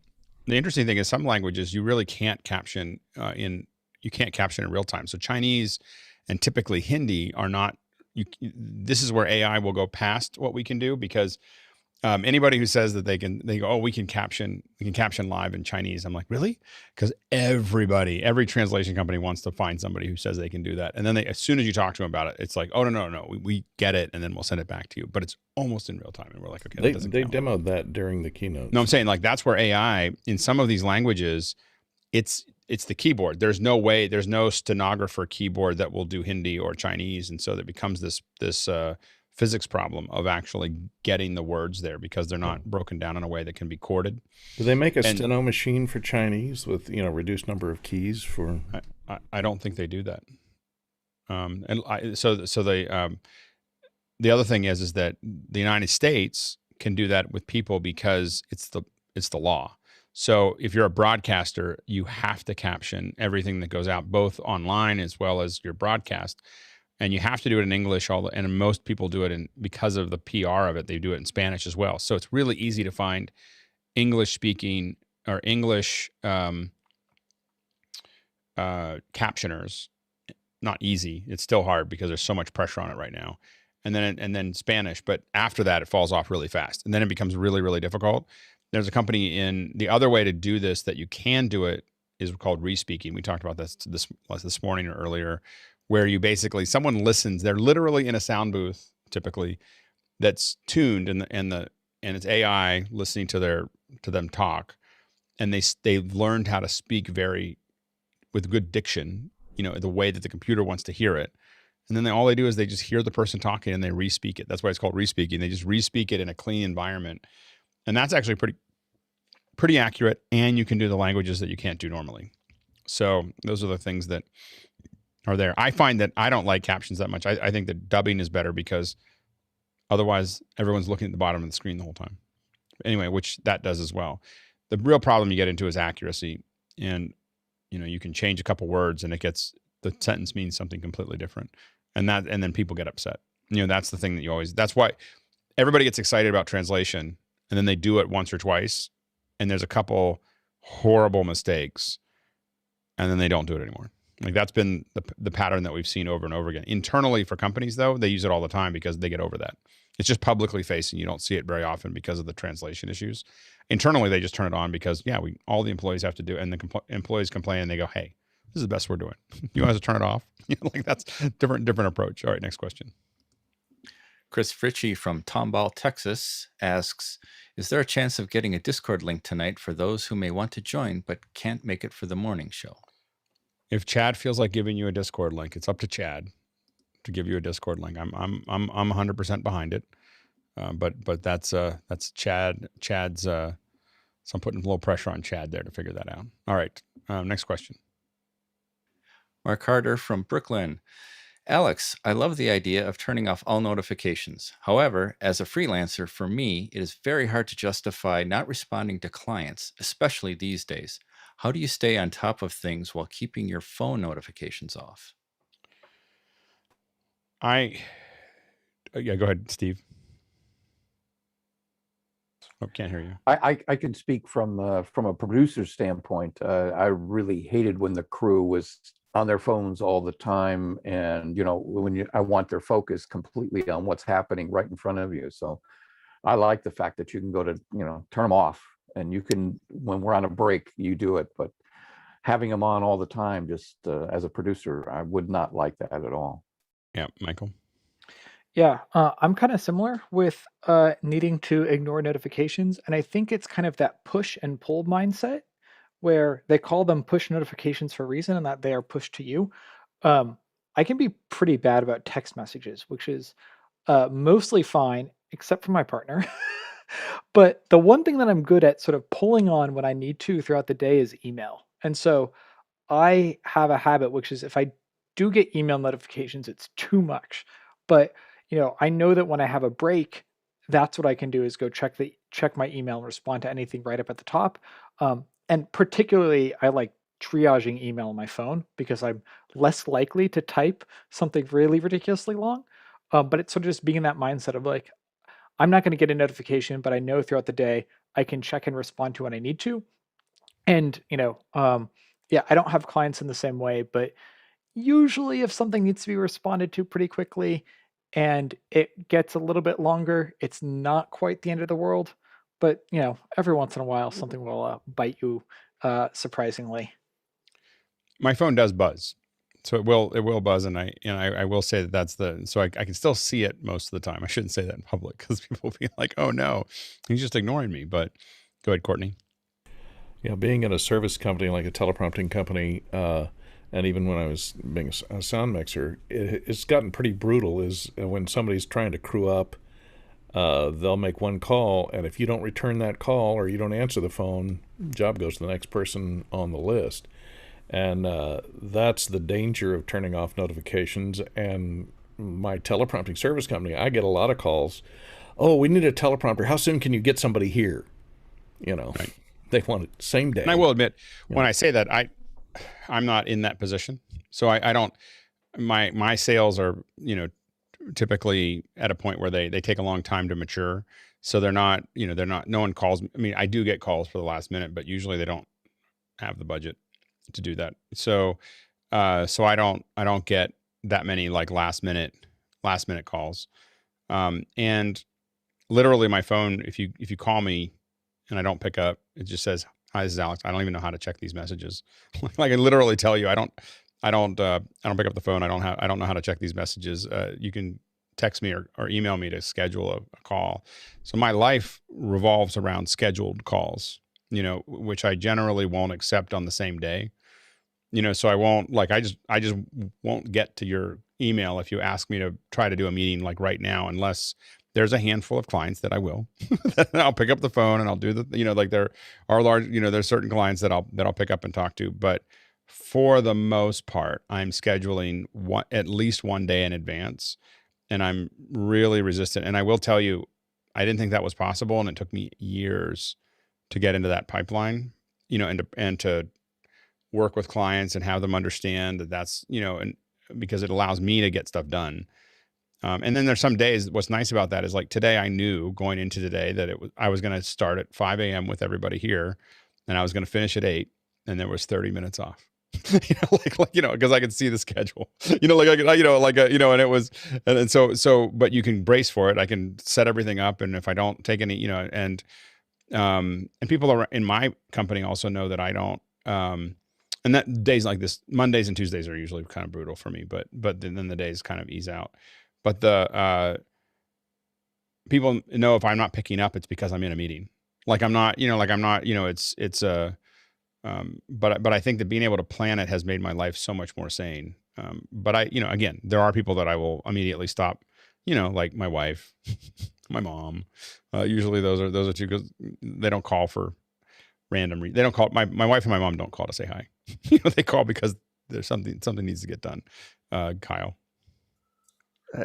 the interesting thing is some languages you really can't caption in real time. So Chinese and typically Hindi are not. This is where AI will go past what we can do, because anybody who says that they go, oh, we can caption live in Chinese. I'm like, really? Because every translation company wants to find somebody who says they can do that. And then as soon as you talk to them about it, it's like, oh, no, we get it. And then we'll send it back to you. But it's almost in real time. And we're like, okay, they demoed that during the keynote. No, I'm saying, like, that's where AI in some of these languages, it's the keyboard. There's no stenographer keyboard that will do Hindi or Chinese. And so that becomes this physics problem of actually getting the words there, because they're not broken down in a way that can be chorded. Do they make a steno machine for Chinese with reduced number of keys for? I don't think they do that. The other thing is that the United States can do that with people because it's the law. So if you're a broadcaster, you have to caption everything that goes out, both online as well as your broadcast. And you have to do it in English, and most people do it because of the PR of it, they do it in Spanish as well. So it's really easy to find English speaking or English captioners. Not easy. It's still hard because there's so much pressure on it right now. And then Spanish, but after that it falls off really fast. And then it becomes really, really difficult. There's a company the other way to do this that you can do it is called respeaking. We talked about this morning or earlier, where you basically, someone listens. They're literally in a sound booth, typically, that's tuned, and it's AI listening to them talk, and they've learned how to speak with good diction, the way that the computer wants to hear it. And then all they do is they just hear the person talking and they respeak it. That's why it's called respeaking. They just respeak it in a clean environment. And that's actually pretty accurate. And you can do the languages that you can't do normally. So those are the things that are there. I find that I don't like captions that much. I think that dubbing is better because otherwise everyone's looking at the bottom of the screen the whole time. Anyway, which that does as well. The real problem you get into is accuracy. And, you can change a couple words and the sentence means something completely different. And then people get upset. That's the thing that's why everybody gets excited about translation, and then they do it once or twice, and there's a couple horrible mistakes, and then they don't do it anymore. Like that's been the pattern that we've seen over and over again. Internally for companies, though, they use it all the time because they get over that. It's just publicly facing. You don't see it very often because of the translation issues. Internally, they just turn it on because, all the employees have to do it, and the employees complain, and they go, hey, this is the best we're doing. You want us to turn it off? Like that's different approach. All right, next question. Chris Fritchie from Tomball, Texas asks, is there a chance of getting a Discord link tonight for those who may want to join but can't make it for the morning show? If Chad feels like giving you a Discord link, it's up to Chad to give you a Discord link. I'm 100% behind it. But that's Chad's. So I'm putting a little pressure on Chad there to figure that out. All right, next question. Mark Carter from Brooklyn. Alex, I love the idea of turning off all notifications. However, as a freelancer, for me, it is very hard to justify not responding to clients, especially these days. How do you stay on top of things while keeping your phone notifications off? Yeah, go ahead, Steve. Oh, can't hear you. I can speak from a producer's standpoint. I really hated when the crew was on their phones all the time, and I want their focus completely on what's happening right in front of you. So I like the fact that you can go to turn them off, and you can, when we're on a break, you do it. But having them on all the time, just as a producer, I would not like that at all. Yeah, Michael. Yeah, I'm kind of similar with needing to ignore notifications. And I think it's kind of that push and pull mindset where they call them push notifications for a reason and that they are pushed to you. I can be pretty bad about text messages, which is mostly fine, except for my partner. But the one thing that I'm good at sort of pulling on when I need to throughout the day is email. And so I have a habit, which is if I do get email notifications, it's too much. But I know that when I have a break, that's what I can do is go check my email and respond to anything right up at the top. And particularly, I like triaging email on my phone because I'm less likely to type something really ridiculously long. But it's sort of just being in that mindset of like, I'm not going to get a notification, but I know throughout the day I can check and respond to when I need to. And yeah, I don't have clients in the same way, but usually if something needs to be responded to pretty quickly and it gets a little bit longer, it's not quite the end of the world. But every once in a while, something will bite you surprisingly. My phone does buzz, so it will buzz, and I will say that's so I can still see it most of the time. I shouldn't say that in public because people will be like, "Oh no, he's just ignoring me." But go ahead, Courtney. Yeah, being in a service company like a teleprompting company, and even when I was being a sound mixer, it's gotten pretty brutal. Is when somebody's trying to crew up. They'll make one call, and if you don't return that call or you don't answer the phone, job goes to the next person on the list. And that's the danger of turning off notifications. And my teleprompting service company, I get a lot of calls. Oh, we need a teleprompter. How soon can you get somebody here? Right. They want it same day. And I will admit, when I say that, I'm not in that position. So I don't, my sales are, typically at a point where they take a long time to mature. So they're not, no one calls. I mean, I do get calls for the last minute, but usually they don't have the budget to do that. So I don't get that many like last minute calls. And literally my phone, if you call me and I don't pick up, it just says, Hi, this is Alex. I don't even know how to check these messages. Like I literally tell you, I don't pick up the phone. I don't know how to check these messages. You can text me or email me to schedule a call. So my life revolves around scheduled calls, which I generally won't accept on the same day. So I won't I just won't get to your email if you ask me to try to do a meeting like right now, unless there's a handful of clients that I will. I'll pick up the phone and I'll do there are large, there's certain clients that I'll pick up and talk to, but for the most part, I'm scheduling at least one day in advance, and I'm really resistant. And I will tell you, I didn't think that was possible, and it took me years to get into that pipeline, and to work with clients and have them understand that that's, and because it allows me to get stuff done. And then there's some days, what's nice about that is like today, I knew going into today that I was going to start at 5 a.m. with everybody here, and I was going to finish at 8, and there was 30 minutes off. Because I could see the schedule, and it was, and so, but you can brace for it. I can set everything up, and if I don't take any, and people are in my company also know that I don't, and that days like this, Mondays and Tuesdays are usually kind of brutal for me, but then the days kind of ease out. But the people know if I'm not picking up, it's because I'm in a meeting. But I think that being able to plan it has made my life so much more sane. But again, there are people that I will immediately stop, like my wife, my mom. Usually those are two, because they don't call for random they don't call. My wife and my mom don't call to say hi. They call because there's something needs to get done. Kyle.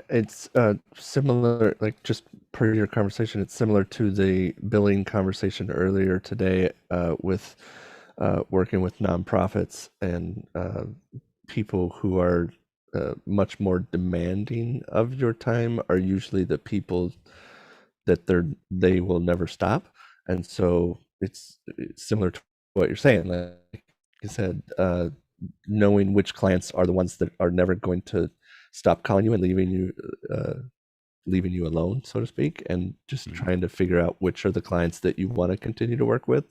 It's similar, like just per your conversation, it's similar to the billing conversation earlier today with working with nonprofits and people who are much more demanding of your time are usually the people that they will never stop. And so it's similar to what you're saying. Like you said, knowing which clients are the ones that are never going to stop calling you and leaving you alone, so to speak, and just trying to figure out which are the clients that you want to continue to work with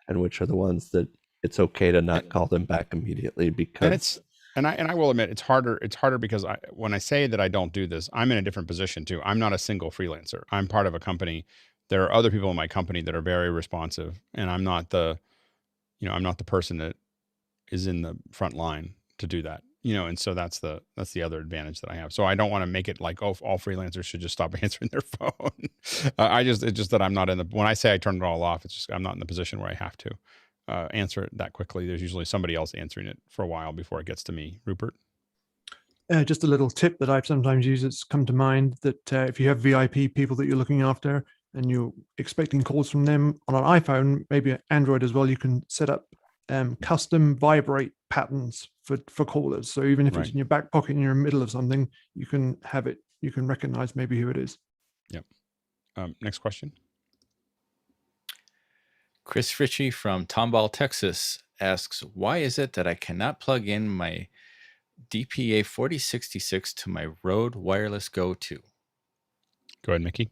and which are the ones that it's okay to not call them back immediately. Because and I will admit it's harder because when I say that I don't do this, I'm in a different position too. I'm not a single freelancer. I'm part of a company. There are other people in my company that are very responsive, and I'm not the person that is in the front line to do that. And so that's the other advantage that I have. So I don't want to make it like, oh, all freelancers should just stop answering their phone. It's just that I'm not when I say I turn it all off, it's just, I'm not in the position where I have to answer it that quickly. There's usually somebody else answering it for a while before it gets to me. Rupert? Just a little tip that I've sometimes used that's come to mind, that if you have VIP people that you're looking after and you're expecting calls from them on an iPhone, maybe Android as well, you can set up custom vibrate patterns for callers. So even if it's in your back pocket and you're in the middle of something, you can have it, you can recognize maybe who it is. Yep. Next question. Chris Ritchie from Tomball, Texas asks, why is it that I cannot plug in my DPA 4066 to my Rode Wireless Go 2? Go ahead, Mickey.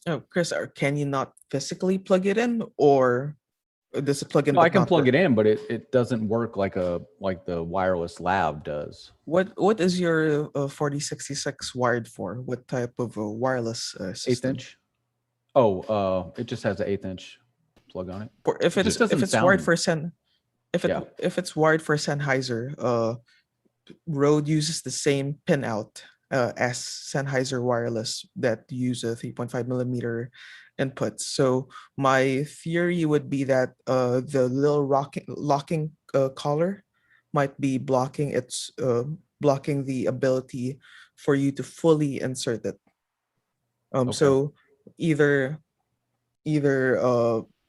Oh, Chris, can you not physically plug it in, or does it plug in? No, I can plug it in, but it doesn't work like the wireless lab does. What is your 4066 wired for? What type of wireless system? 1/8 inch. Oh, it just has an 1/8 inch plug on it. If it's wired for if it's wired for Sennheiser, Rode uses the same pin out as Sennheiser wireless that use a 3.5 millimeter input. So my theory would be that the little locking collar might be blocking the ability for you to fully insert it. So either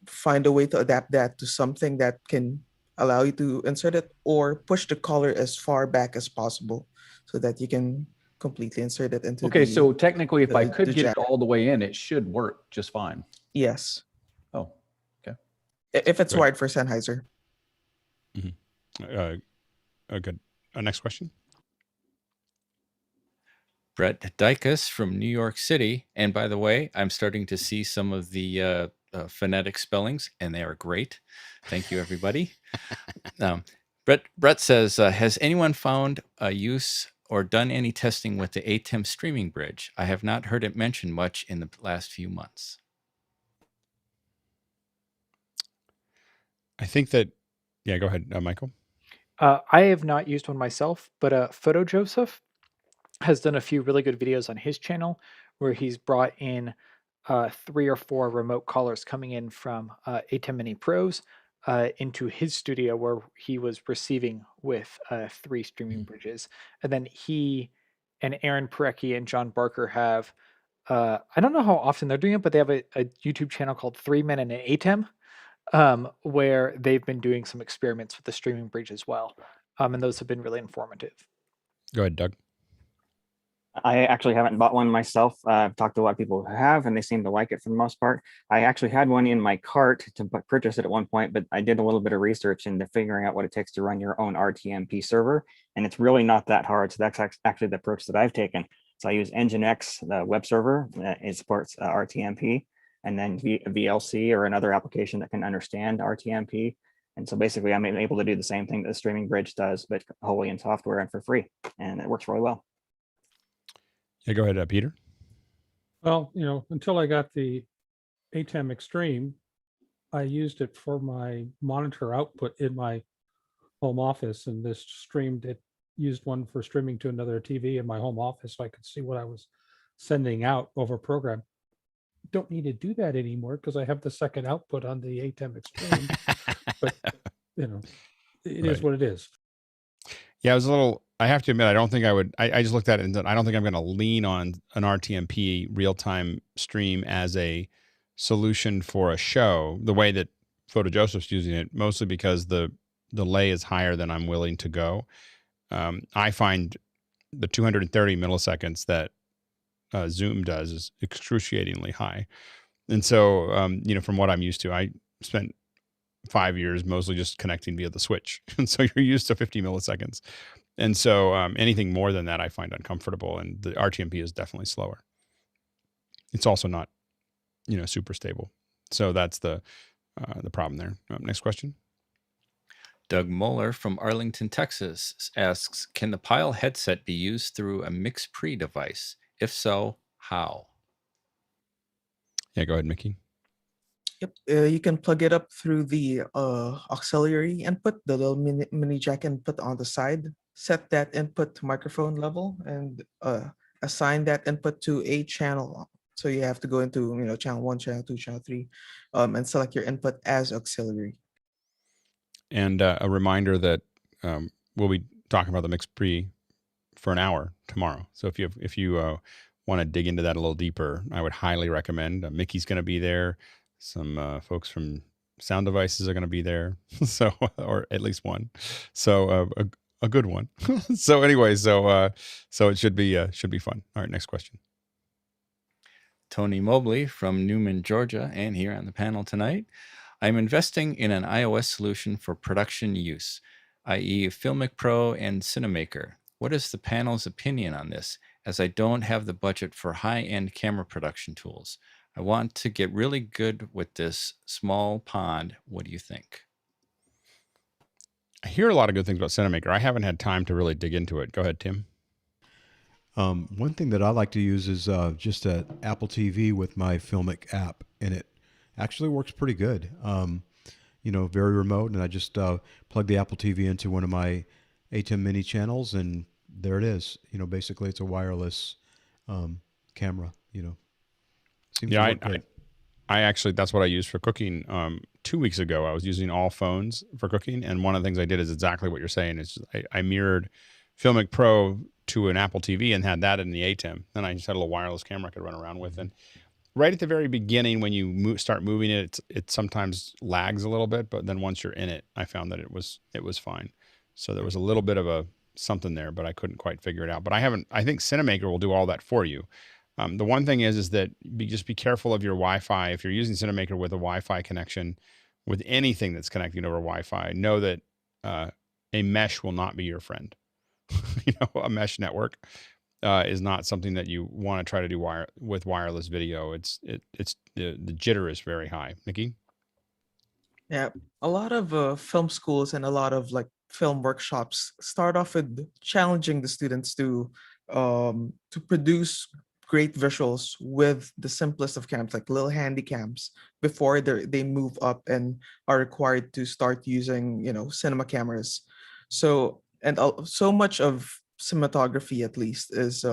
find a way to adapt that to something that can allow you to insert it, or push the collar as far back as possible so that you can completely insert it into so technically if I could get jack. it all the way in, it should work just fine. Yes. Oh, okay. If it's wired for Sennheiser. Good. Next question. Brett Dykus from New York City. And by the way, I'm starting to see some of the phonetic spellings, and they are great. Thank you, everybody. Brett says, has anyone found a use or done any testing with the ATEM streaming bridge? I have not heard it mentioned much in the last few months. I think that, yeah, go ahead, Michael. I have not used one myself, but Photo Joseph has done a few really good videos on his channel where he's brought in 3 or 4 remote callers coming in from ATEM Mini Pros into his studio where he was receiving with 3 streaming bridges. And then he and Aaron Parecki and John Barker have, I don't know how often they're doing it, but they have a YouTube channel called 3 Men and an ATEM, where they've been doing some experiments with the streaming bridge as well. And those have been really informative. Go ahead, Doug. I actually haven't bought one myself. I've talked to a lot of people who have, and they seem to like it for the most part. I actually had one in my cart to purchase it at one point, but I did a little bit of research into figuring out what it takes to run your own RTMP server, and it's really not that hard. So that's actually the approach that I've taken. So I use Nginx, the web server. It supports RTMP, and then VLC or another application that can understand RTMP. And so basically, I'm able to do the same thing that the streaming bridge does, but wholly in software and for free, and it works really well. Yeah, go ahead, Peter. Well, until I got the ATEM Extreme, I used it for my monitor output in my home office, and this used one for streaming to another TV in my home office so I could see what I was sending out over program. Don't need to do that anymore because I have the second output on the ATEM Extreme. But it is what it is. Yeah, I have to admit, I don't think I would. I just looked at it and said, I don't think I'm going to lean on an RTMP real-time stream as a solution for a show, the way that Photo Joseph's using it, mostly because the delay is higher than I'm willing to go. I find the 230 milliseconds that Zoom does is excruciatingly high. And so, from what I'm used to, I spent 5 years mostly just connecting via the switch. And so you're used to 50 milliseconds. And so anything more than that, I find uncomfortable. And the RTMP is definitely slower. It's also not, super stable. So that's the problem there. Next question. Doug Moeller from Arlington, Texas asks, can the Pile headset be used through a MixPre device? If so, how? Yeah, go ahead, Mickey. Yep, you can plug it up through the auxiliary input, the little mini jack input on the side. Set that input to microphone level and assign that input to a channel. So you have to go into channel 1, channel 2, channel 3, and select your input as auxiliary. And a reminder that we'll be talking about the MixPre for an hour tomorrow. So if you want to dig into that a little deeper, I would highly recommend. Mickey's going to be there. Some folks from Sound Devices are going to be there. So, or at least one. So a good one. So anyway, so it should be fun. All right, next question. Tony Mobley from Newman, Georgia, and here on the panel tonight. I'm investing in an iOS solution for production use, i.e. Filmic Pro and Cinemaker. What is the panel's opinion on this, as I don't have the budget for high-end camera production tools? I want to get really good with this small pond. What do you think? I hear a lot of good things about Cinemaker. I haven't had time to really dig into it. Go ahead, Tim. One thing that I like to use is just an Apple TV with my Filmic app, and it actually works pretty good. Very remote, and I just plug the Apple TV into one of my ATEM mini channels, and there it is. Basically it's a wireless camera. Seems to work great. I actually, that's what I used for cooking. 2 weeks ago, I was using all phones for cooking, and one of the things I did is exactly what you're saying. Is I mirrored Filmic Pro to an Apple TV and had that in the ATEM. Then I just had a little wireless camera I could run around with. And right at the very beginning, when you start moving it, it sometimes lags a little bit, but then once you're in it, I found that it was fine. So there was a little bit of something there, but I couldn't quite figure it out. But I think Cinemaker will do all that for you. The one thing is that just be careful of your Wi-Fi. If you're using Cinemaker with a Wi-Fi connection, with anything that's connecting over Wi-Fi, know that a mesh will not be your friend. A mesh network. is not something that you want to try to do with wireless video. It's the jitter is very high. Nikki? Yeah, a lot of film schools and a lot of like film workshops start off with challenging the students to produce great visuals with the simplest of cams, like little handy cams, before they move up and are required to start using, you know, cinema cameras. So so much of cinematography, at least, is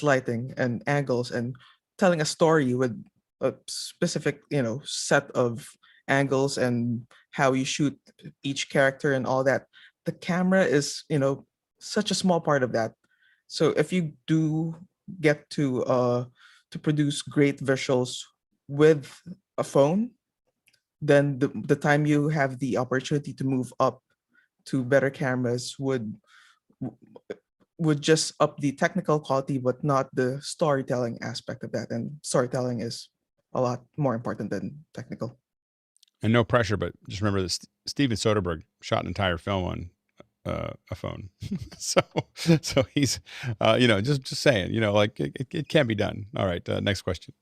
lighting and angles and telling a story with a specific, you know, set of angles and how you shoot each character and all that. The camera is, you know, such a small part of that. So if you do get to produce great visuals with a phone, then the time you have the opportunity to move up to better cameras would just up the technical quality, but not the storytelling aspect of that. And storytelling is a lot more important than technical. And no pressure, but just remember that Steven Soderbergh shot an entire film on a phone. so he's, you know, just saying, you know, like it can be done. All right, next question.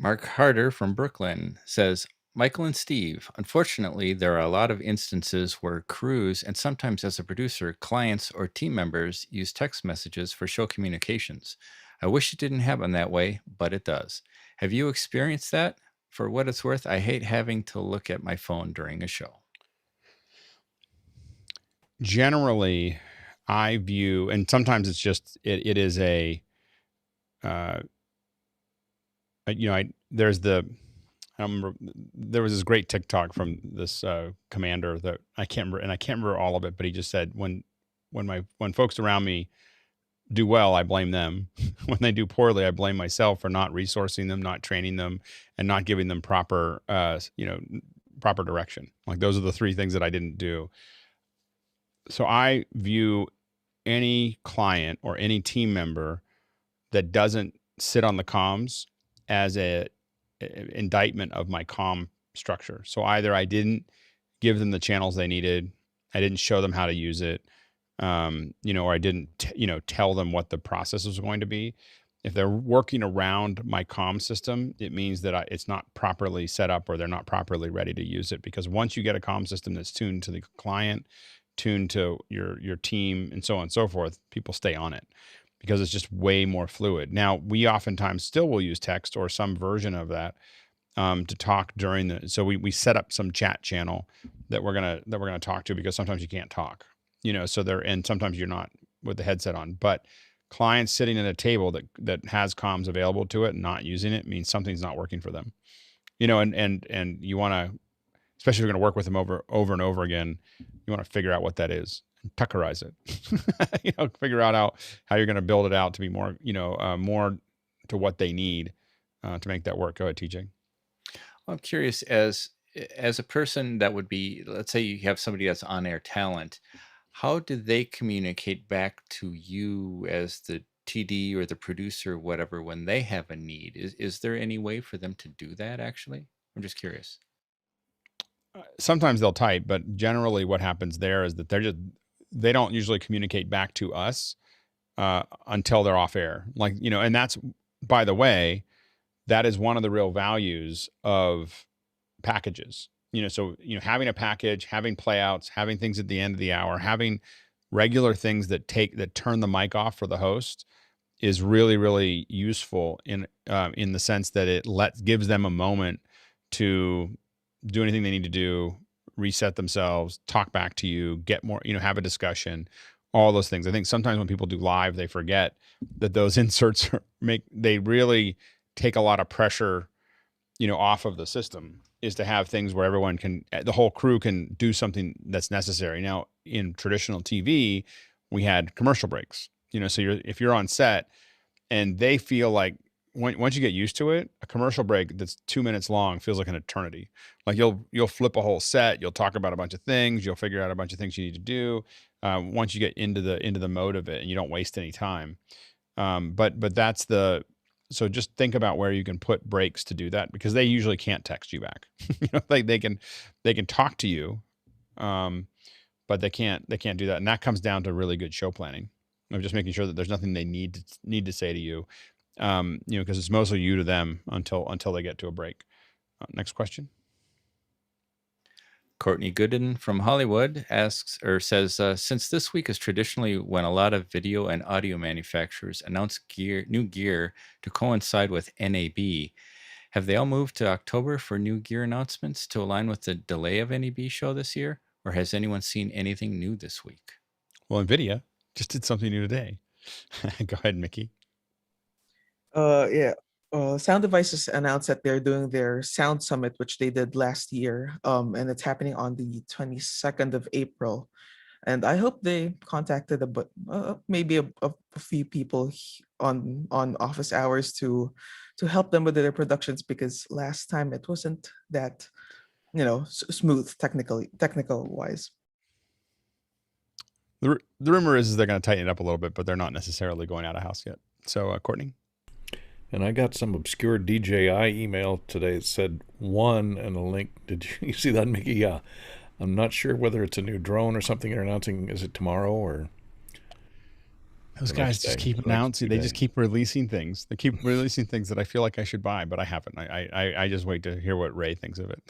Mark Harder from Brooklyn says, Michael and Steve, unfortunately, there are a lot of instances where crews and sometimes as a producer, clients or team members use text messages for show communications. I wish it didn't happen that way, but it does. Have you experienced that? For what it's worth, I hate having to look at my phone during a show. Generally, I view, and sometimes it's just, it is a, you know, there's the, I remember there was this great TikTok from this commander that I can't remember, and I can't remember all of it, but he just said, when folks around me do well, I blame them. When they do poorly, I blame myself for not resourcing them, not training them, and not giving them proper, you know, proper direction. Like those are the three things that I didn't do. So I view any client or any team member that doesn't sit on the comms as a indictment of my comm structure. So either I didn't give them the channels they needed, I didn't show them how to use it, you know, or I didn't, you know, tell them what the process was going to be. If they're working around my comm system, it means that it's not properly set up or they're not properly ready to use it. Because once you get a comm system that's tuned to the client, tuned to your team, and so on and so forth, people stay on it because it's just way more fluid. Now, we oftentimes still will use text or some version of that to talk during the. So we set up some chat channel that we're gonna talk to, because sometimes you can't talk, you know. So and sometimes you're not with the headset on, but clients sitting at a table that has comms available to it and not using it means something's not working for them, you know. And you want to, especially if you're going to work with them over and over again, you want to figure out what that is and tuckerize it. You know, figure out how you're going to build it out to be more, you know, more to what they need to make that work. Go ahead, TJ. Well, I'm curious, as a person that would be, let's say you have somebody that's on air talent, how do they communicate back to you as the TD or the producer, whatever, when they have a need? Is there any way for them to do that, actually? I'm just curious. Sometimes they'll type, but generally what happens there is that they don't usually communicate back to us until they're off air. Like, you know, and that's, by the way, that is one of the real values of packages. You know, so, you know, having a package, having playouts, having things at the end of the hour, having regular things that turn the mic off for the host is really, really useful in the sense that it gives them a moment to do anything they need to do, reset themselves, talk back to you, get more, you know, have a discussion, all those things. I think sometimes when people do live, they forget that those inserts they really take a lot of pressure, you know, off of the system, is to have things where the whole crew can do something that's necessary. Now, in traditional TV, we had commercial breaks, you know, so if you're on set and they feel like, once you get used to it, a commercial break that's 2 minutes long feels like an eternity. Like you'll flip a whole set, you'll talk about a bunch of things, you'll figure out a bunch of things you need to do once you get into the mode of it, and you don't waste any time. But that's so just think about where you can put breaks to do that, because they usually can't text you back. You know, like they can talk to you, but they can't do that, and that comes down to really good show planning. of just making sure that there's nothing they need to say to you, because it's mostly you to them until they get to a break. Next question. Courtney Gooden from Hollywood asks or says, since this week is traditionally when a lot of video and audio manufacturers announce new gear to coincide with NAB, have they all moved to October for new gear announcements to align with the delay of NAB show this year? Or has anyone seen anything new this week? Well, NVIDIA just did something new today. Go ahead, Mickey. Yeah. Sound Devices announced that they're doing their Sound Summit, which they did last year, and it's happening on the 22nd of April. And I hope they contacted maybe a few people on office hours to help them with their productions, because last time it wasn't that smooth technical wise. The rumor is they're going to tighten it up a little bit, but they're not necessarily going out of house yet. So, Courtney. And I got some obscure DJI email today that said one and a link. Did you see that, Mickey? Yeah. I'm not sure whether it's a new drone or something they're announcing. Is it tomorrow or? Those guys just keep announcing. They just keep releasing things. They keep releasing things that I feel like I should buy, but I haven't. I just wait to hear what Ray thinks of it.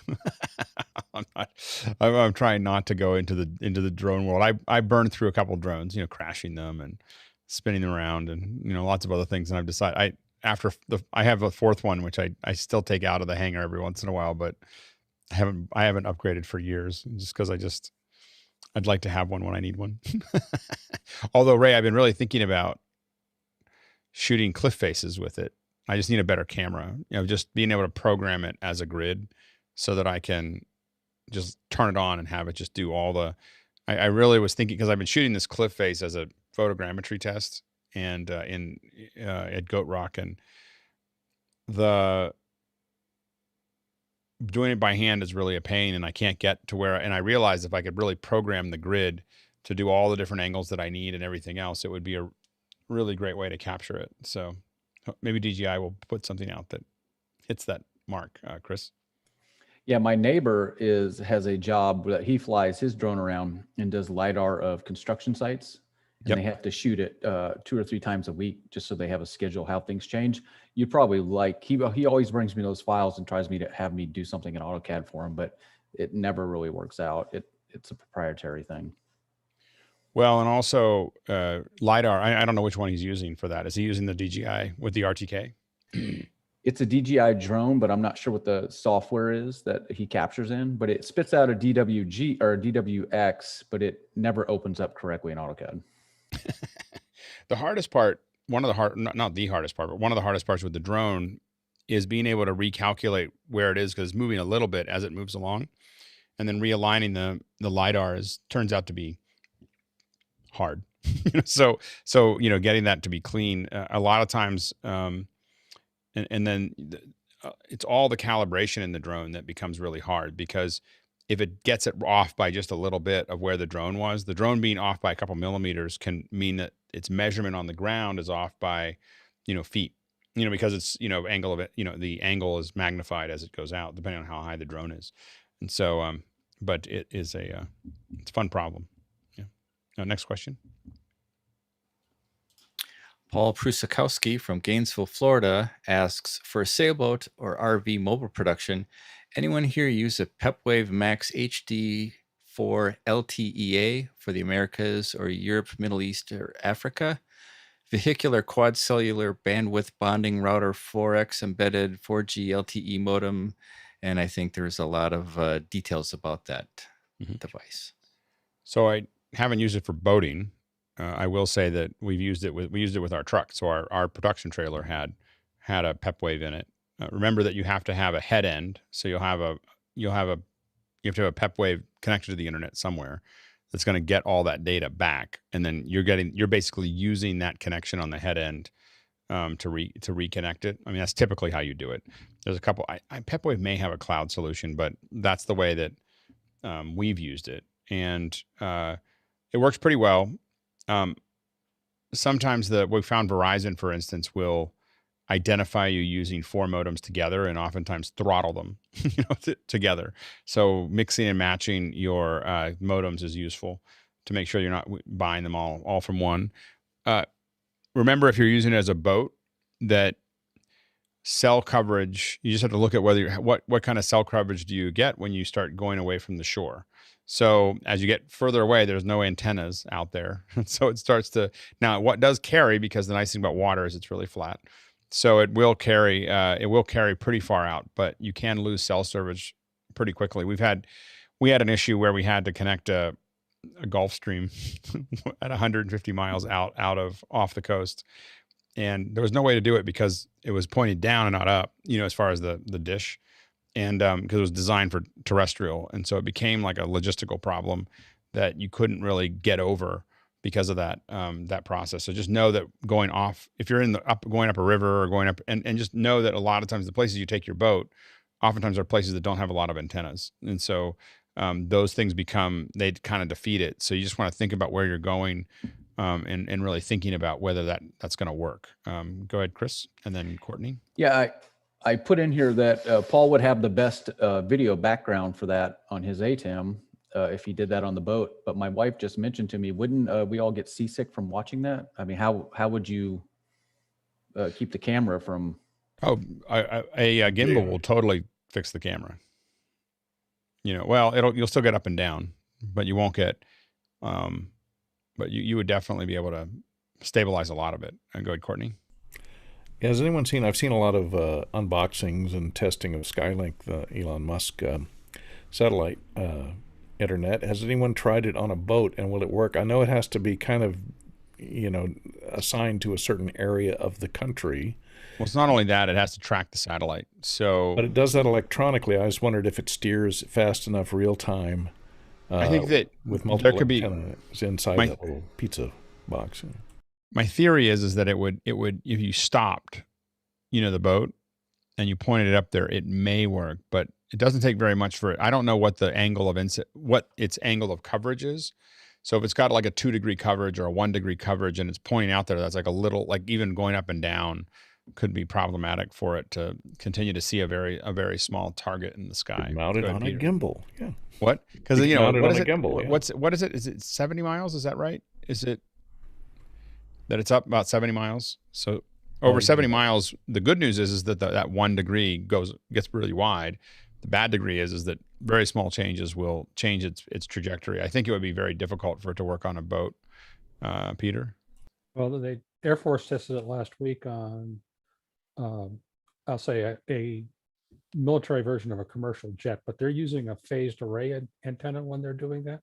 I'm trying not to go into the drone world. I burned through a couple of drones, crashing them and spinning them around, and lots of other things. And I've decided I have a fourth one, which I still take out of the hangar every once in a while, but I haven't upgraded for years, just because I'd like to have one when I need one. Although, Ray, I've been really thinking about shooting cliff faces with it. I just need a better camera, just being able to program it as a grid so that I can just turn it on and have it just do all the, I really was thinking, because I've been shooting this cliff face as a photogrammetry test and at Goat Rock, and doing it by hand is really a pain, and I can't get to where, and I realized if I could really program the grid to do all the different angles that I need and everything else, it would be a really great way to capture it. So maybe DJI will put something out that hits that mark. Chris? Yeah, my neighbor has a job that he flies his drone around and does LiDAR of construction sites. And they have to shoot it 2 or 3 times a week just so they have a schedule how things change. You probably he always brings me those files and tries to have me do something in AutoCAD for him, but it never really works out. It's a proprietary thing. Well, and also LiDAR, I don't know which one he's using for that. Is he using the DJI with the RTK? It's a DJI drone, but I'm not sure what the software is that he captures in, but it spits out a DWG or a DWX, but it never opens up correctly in AutoCAD. The hardest part, not the hardest part, but one of the hardest parts with the drone is being able to recalculate where it is, because it's moving a little bit as it moves along, and then realigning the LiDAR turns out to be hard. So getting that to be clean a lot of times, and then it's all the calibration in the drone that becomes really hard, because if it gets it off by just a little bit of where the drone was, the drone being off by a couple millimeters can mean that its measurement on the ground is off by, feet, because it's, angle of it, the angle is magnified as it goes out, depending on how high the drone is. And so, but it is it's a fun problem. Yeah. Next question. Paul Prusakowski from Gainesville, Florida asks, for sailboat or RV mobile production, anyone here use a PepWave Max HD 4 LTEA for the Americas or Europe, Middle East, or Africa? Vehicular quad cellular bandwidth bonding router, 4X embedded 4G LTE modem. And I think there's a lot of details about that device. So I haven't used it for boating. I will say that we used it with our truck. So our production trailer had a PepWave in it. Remember that you have to have a head end. So you have to have a PepWave connected to the internet somewhere that's going to get all that data back, and then you're basically using that connection on the head end to reconnect it. I mean, that's typically how you do it. There's a couple. PepWave may have a cloud solution, but that's the way that we've used it, and it works pretty well. Sometimes we found Verizon, for instance, will identify you using 4 modems together and oftentimes throttle them together. So mixing and matching your modems is useful to make sure you're not buying them all from one. remember, if you're using it as a boat, that cell coverage, you just have to look at whether what kind of cell coverage do you get when you start going away from the shore. So as you get further away, there's no antennas out there. So it starts to, now what does carry, because the nice thing about water is it's really flat. So it will carry pretty far out, but you can lose cell service pretty quickly. We had an issue where we had to connect a Gulf Stream at 150 miles off the coast. And there was no way to do it because it was pointed down and not up, as far as the dish. And because it was designed for terrestrial. And so it became like a logistical problem that you couldn't really get over because of that process. So just know that if you're going up a river or going up, and just know that a lot of times the places you take your boat, oftentimes are places that don't have a lot of antennas. And so those things they kind of defeat it. So you just want to think about where you're going, and really thinking about whether that's going to work. Go ahead, Chris, and then Courtney. Yeah, I put in here that Paul would have the best video background for that on his ATEM if he did that on the boat. But my wife just mentioned to me, wouldn't we all get seasick from watching that? I mean, how would you keep the camera from? Oh, a gimbal will totally fix the camera. Well, you'll still get up and down, but you won't get. But you would definitely be able to stabilize a lot of it. And go ahead, Courtney. Yeah, has anyone seen? I've seen a lot of unboxings and testing of Skylink, the Elon Musk satellite internet. Has anyone tried it on a boat, and will it work? I know it has to be kind of, assigned to a certain area of the country. Well, it's not only that; it has to track the satellite. So, but it does that electronically. I just wondered if it steers fast enough, real time. I think that with multiple there could be antennas inside that little pizza box. My theory is that it would if you stopped, the boat, and you pointed it up there, it may work, but it doesn't take very much for it. I don't know what the angle of its angle of coverage is. So if it's got like a 2-degree coverage or a 1-degree coverage and it's pointing out there, that's like a little, like even going up and down could be problematic for it to continue to see a very small target in the sky. Mounted on a gimbal. Yeah. What? Because what is it? Gimbal, yeah. What is it? Is it 70 miles? Is that right? Is it that it's up about 70 miles? So over 70 miles. The good news is that that 1 degree gets really wide. The bad degree is that very small changes will change its trajectory. I think it would be very difficult for it to work on a boat. Peter? Well, the Air Force tested it last week on, I'll say a military version of a commercial jet, but they're using a phased array antenna when they're doing that.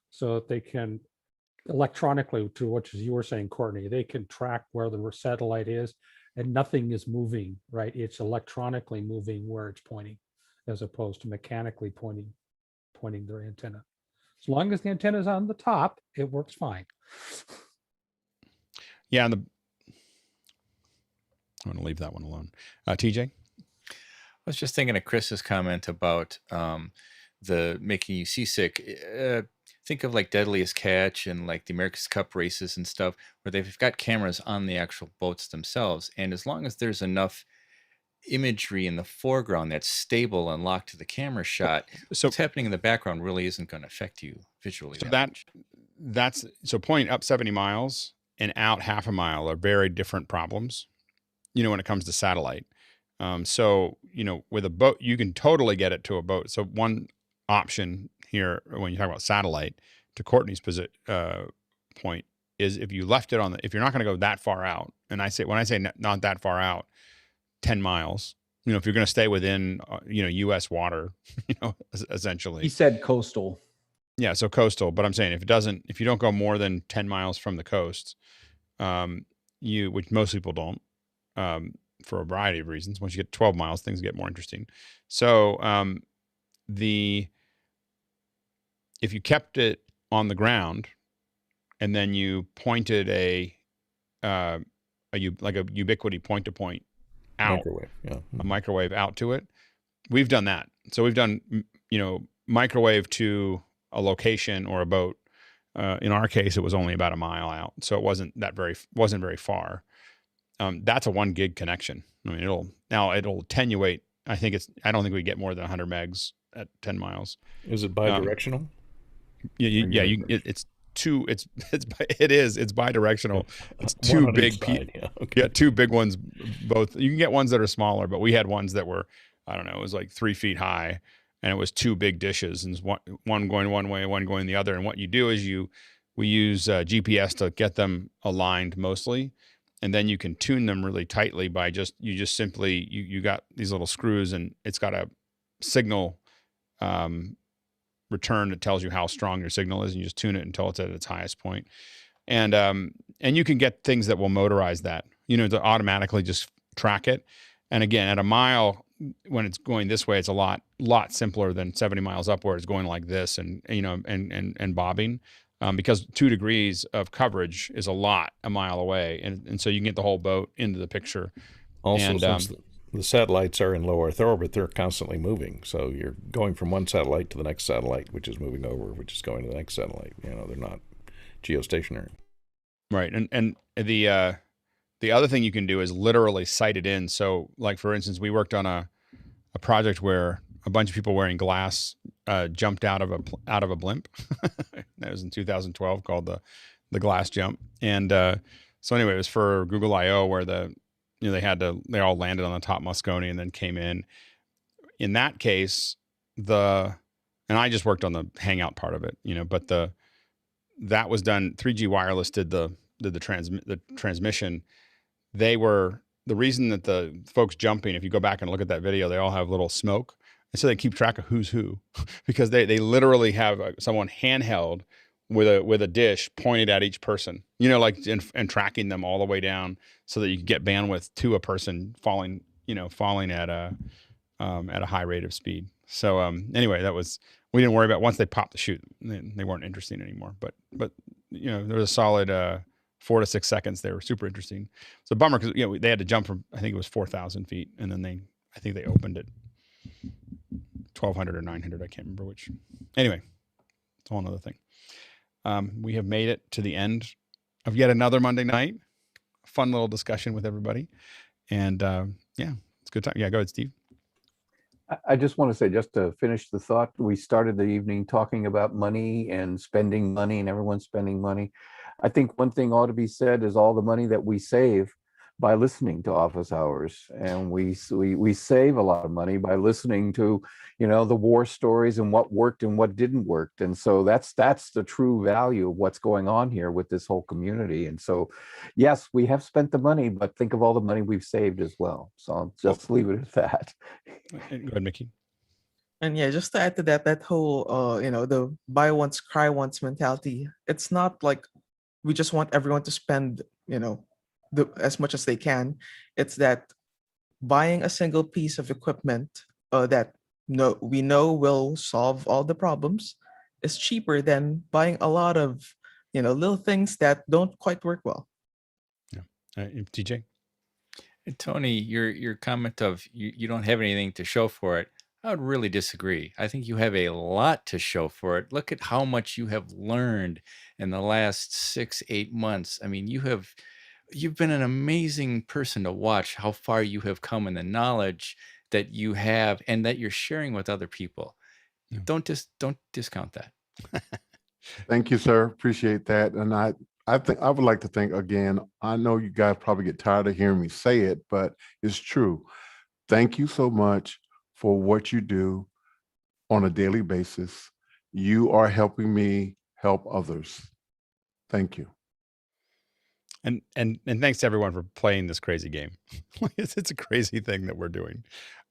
So that they can electronically, to what you were saying, Courtney, they can track where the satellite is and nothing is moving, right? It's electronically moving where it's pointing, as opposed to mechanically pointing their antenna. As long as the antenna is on the top, it works fine. Yeah, I'm going to leave that one alone. TJ? I was just thinking of Chris's comment about the making you seasick. Think of like Deadliest Catch and like the America's Cup races and stuff, where they've got cameras on the actual boats themselves. And as long as there's enough imagery in the foreground that's stable and locked to the camera shot, so what's happening in the background really isn't going to affect you visually. So that's pointing up 70 miles and out half a mile are very different problems, when it comes to satellite. So, with a boat, you can totally get it to a boat. So one option here, when you talk about satellite, to Courtney's point, is if you left it if you're not going to go that far out, and when I say not that far out, 10 miles, if you're going to stay within, U.S. water, essentially. He said coastal. Yeah, so coastal. But I'm saying if you don't go more than 10 miles from the coast, which most people don't, for a variety of reasons. Once you get 12 miles, things get more interesting. So if you kept it on the ground and then you pointed a ubiquity point-to-point out, microwave, yeah, a microwave out to it, we've done that. So we've done microwave to a location or a boat. In our case, it was only about a mile out, so it wasn't very far. That's a 1 gig connection. I mean, it'll attenuate. I don't think we get more than 100 megs at 10 miles. Is it bidirectional? Yeah. it's bidirectional. It's One two on each big side, yeah, okay. yeah, two big ones. Both you can get ones that are smaller, but we had ones that were, I don't know, it was like 3 feet high, and it was two big dishes, and one going one way, one going the other. And what you do is we use GPS to get them aligned mostly, and then you can tune them really tightly by you got these little screws, and it's got a signal return that tells you how strong your signal is, and you just tune it until it's at its highest point. And you can get things that will motorize that, to automatically just track it. And again, at a mile, when it's going this way, it's a lot simpler than 70 miles up where it's going like this and bobbing, because 2 degrees of coverage is a mile away. And so you can get the whole boat into the picture. Also, and, since the satellites are in low Earth orbit, they're constantly moving. So you're going from one satellite to the next satellite, which is moving over, which is going to the next satellite. They're not geostationary. Right. And the other thing you can do is literally sight it in. So like, for instance, we worked on a project where a bunch of people wearing glass jumped out of a blimp. That was in 2012, called the glass jump. And so anyway, it was for Google I/O, where they all landed on the top Moscone and then came in. In that case, and I just worked on the hangout part of it, but that was done. 3G wireless did the transmission. The reason that the folks jumping, if you go back and look at that video, they all have little smoke. And so they keep track of who's who, because they literally have someone handheld with a dish pointed at each person, and tracking them all the way down so that you can get bandwidth to a person falling at a high rate of speed. So anyway, we didn't worry about, once they popped the chute, they weren't interesting anymore. But there was a solid 4 to 6 seconds. They were super interesting. It's a bummer because they had to jump from, I think it was 4,000 feet, and then I think they opened it 1,200 or 900. I can't remember which. Anyway, it's a whole other thing. We have made it to the end of yet another Monday night. Fun little discussion with everybody, and it's a good time. Yeah, go ahead, Steve. I just want to say, just to finish the thought, we started the evening talking about money and spending money, and everyone's spending money. I think one thing ought to be said is all the money that we save by listening to office hours, and we save a lot of money by listening to the war stories and what worked and what didn't work. And so that's the true value of what's going on here with this whole community. And so yes, we have spent the money, but think of all the money we've saved as well. So I'll just leave it at that. Go ahead, Mickey. And yeah, just to add to that whole the buy once, cry once mentality. It's not like we just want everyone to spend as much as they can. It's that buying a single piece of equipment that we know will solve all the problems is cheaper than buying a lot of little things that don't quite work well. Yeah, TJ. Tony, your comment of you don't have anything to show for it, I would really disagree. I think you have a lot to show for it. Look at how much you have learned in the last 6-8 months. I mean, you've been an amazing person to watch how far you have come in the knowledge that you have and that you're sharing with other people. Yeah. Don't discount that. Thank you, sir. Appreciate that. And I think I would like to think again, I know you guys probably get tired of hearing me say it, but it's true. Thank you so much for what you do on a daily basis. You are helping me help others. Thank you. And thanks to everyone for playing this crazy game. It's a crazy thing that we're doing.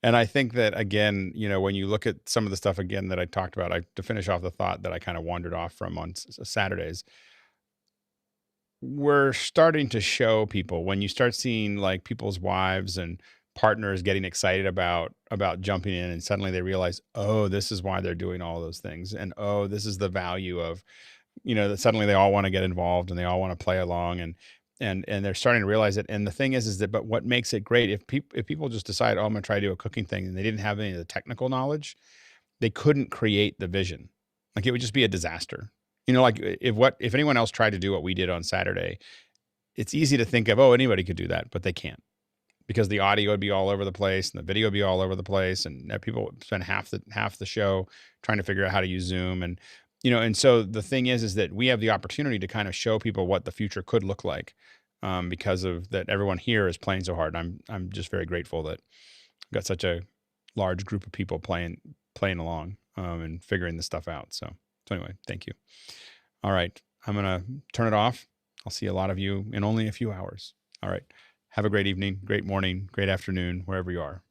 And I think that, again, when you look at some of the stuff again that I talked about, to finish off the thought that I kind of wandered off from on Saturdays, we're starting to show people, when you start seeing like people's wives and partners getting excited about jumping in, and suddenly they realize, oh, this is why they're doing all those things, and oh, this is the value of, that suddenly they all want to get involved and they all want to play along, and they're starting to realize it. And the thing is that, but what makes it great, if people just decide, oh, I'm going to try to do a cooking thing, and they didn't have any of the technical knowledge, they couldn't create the vision. Like, it would just be a disaster. Like if anyone else tried to do what we did on Saturday, it's easy to think of, oh, anybody could do that, but they can't, because the audio would be all over the place and the video would be all over the place, and people would spend half the show trying to figure out how to use Zoom. you know, and so the thing is that we have the opportunity to kind of show people what the future could look like, because of that everyone here is playing so hard. I'm just very grateful that I've got such a large group of people playing along, and figuring this stuff out. So anyway, thank you. All right, I'm gonna turn it off. I'll see a lot of you in only a few hours. All right, have a great evening, great morning, great afternoon, wherever you are.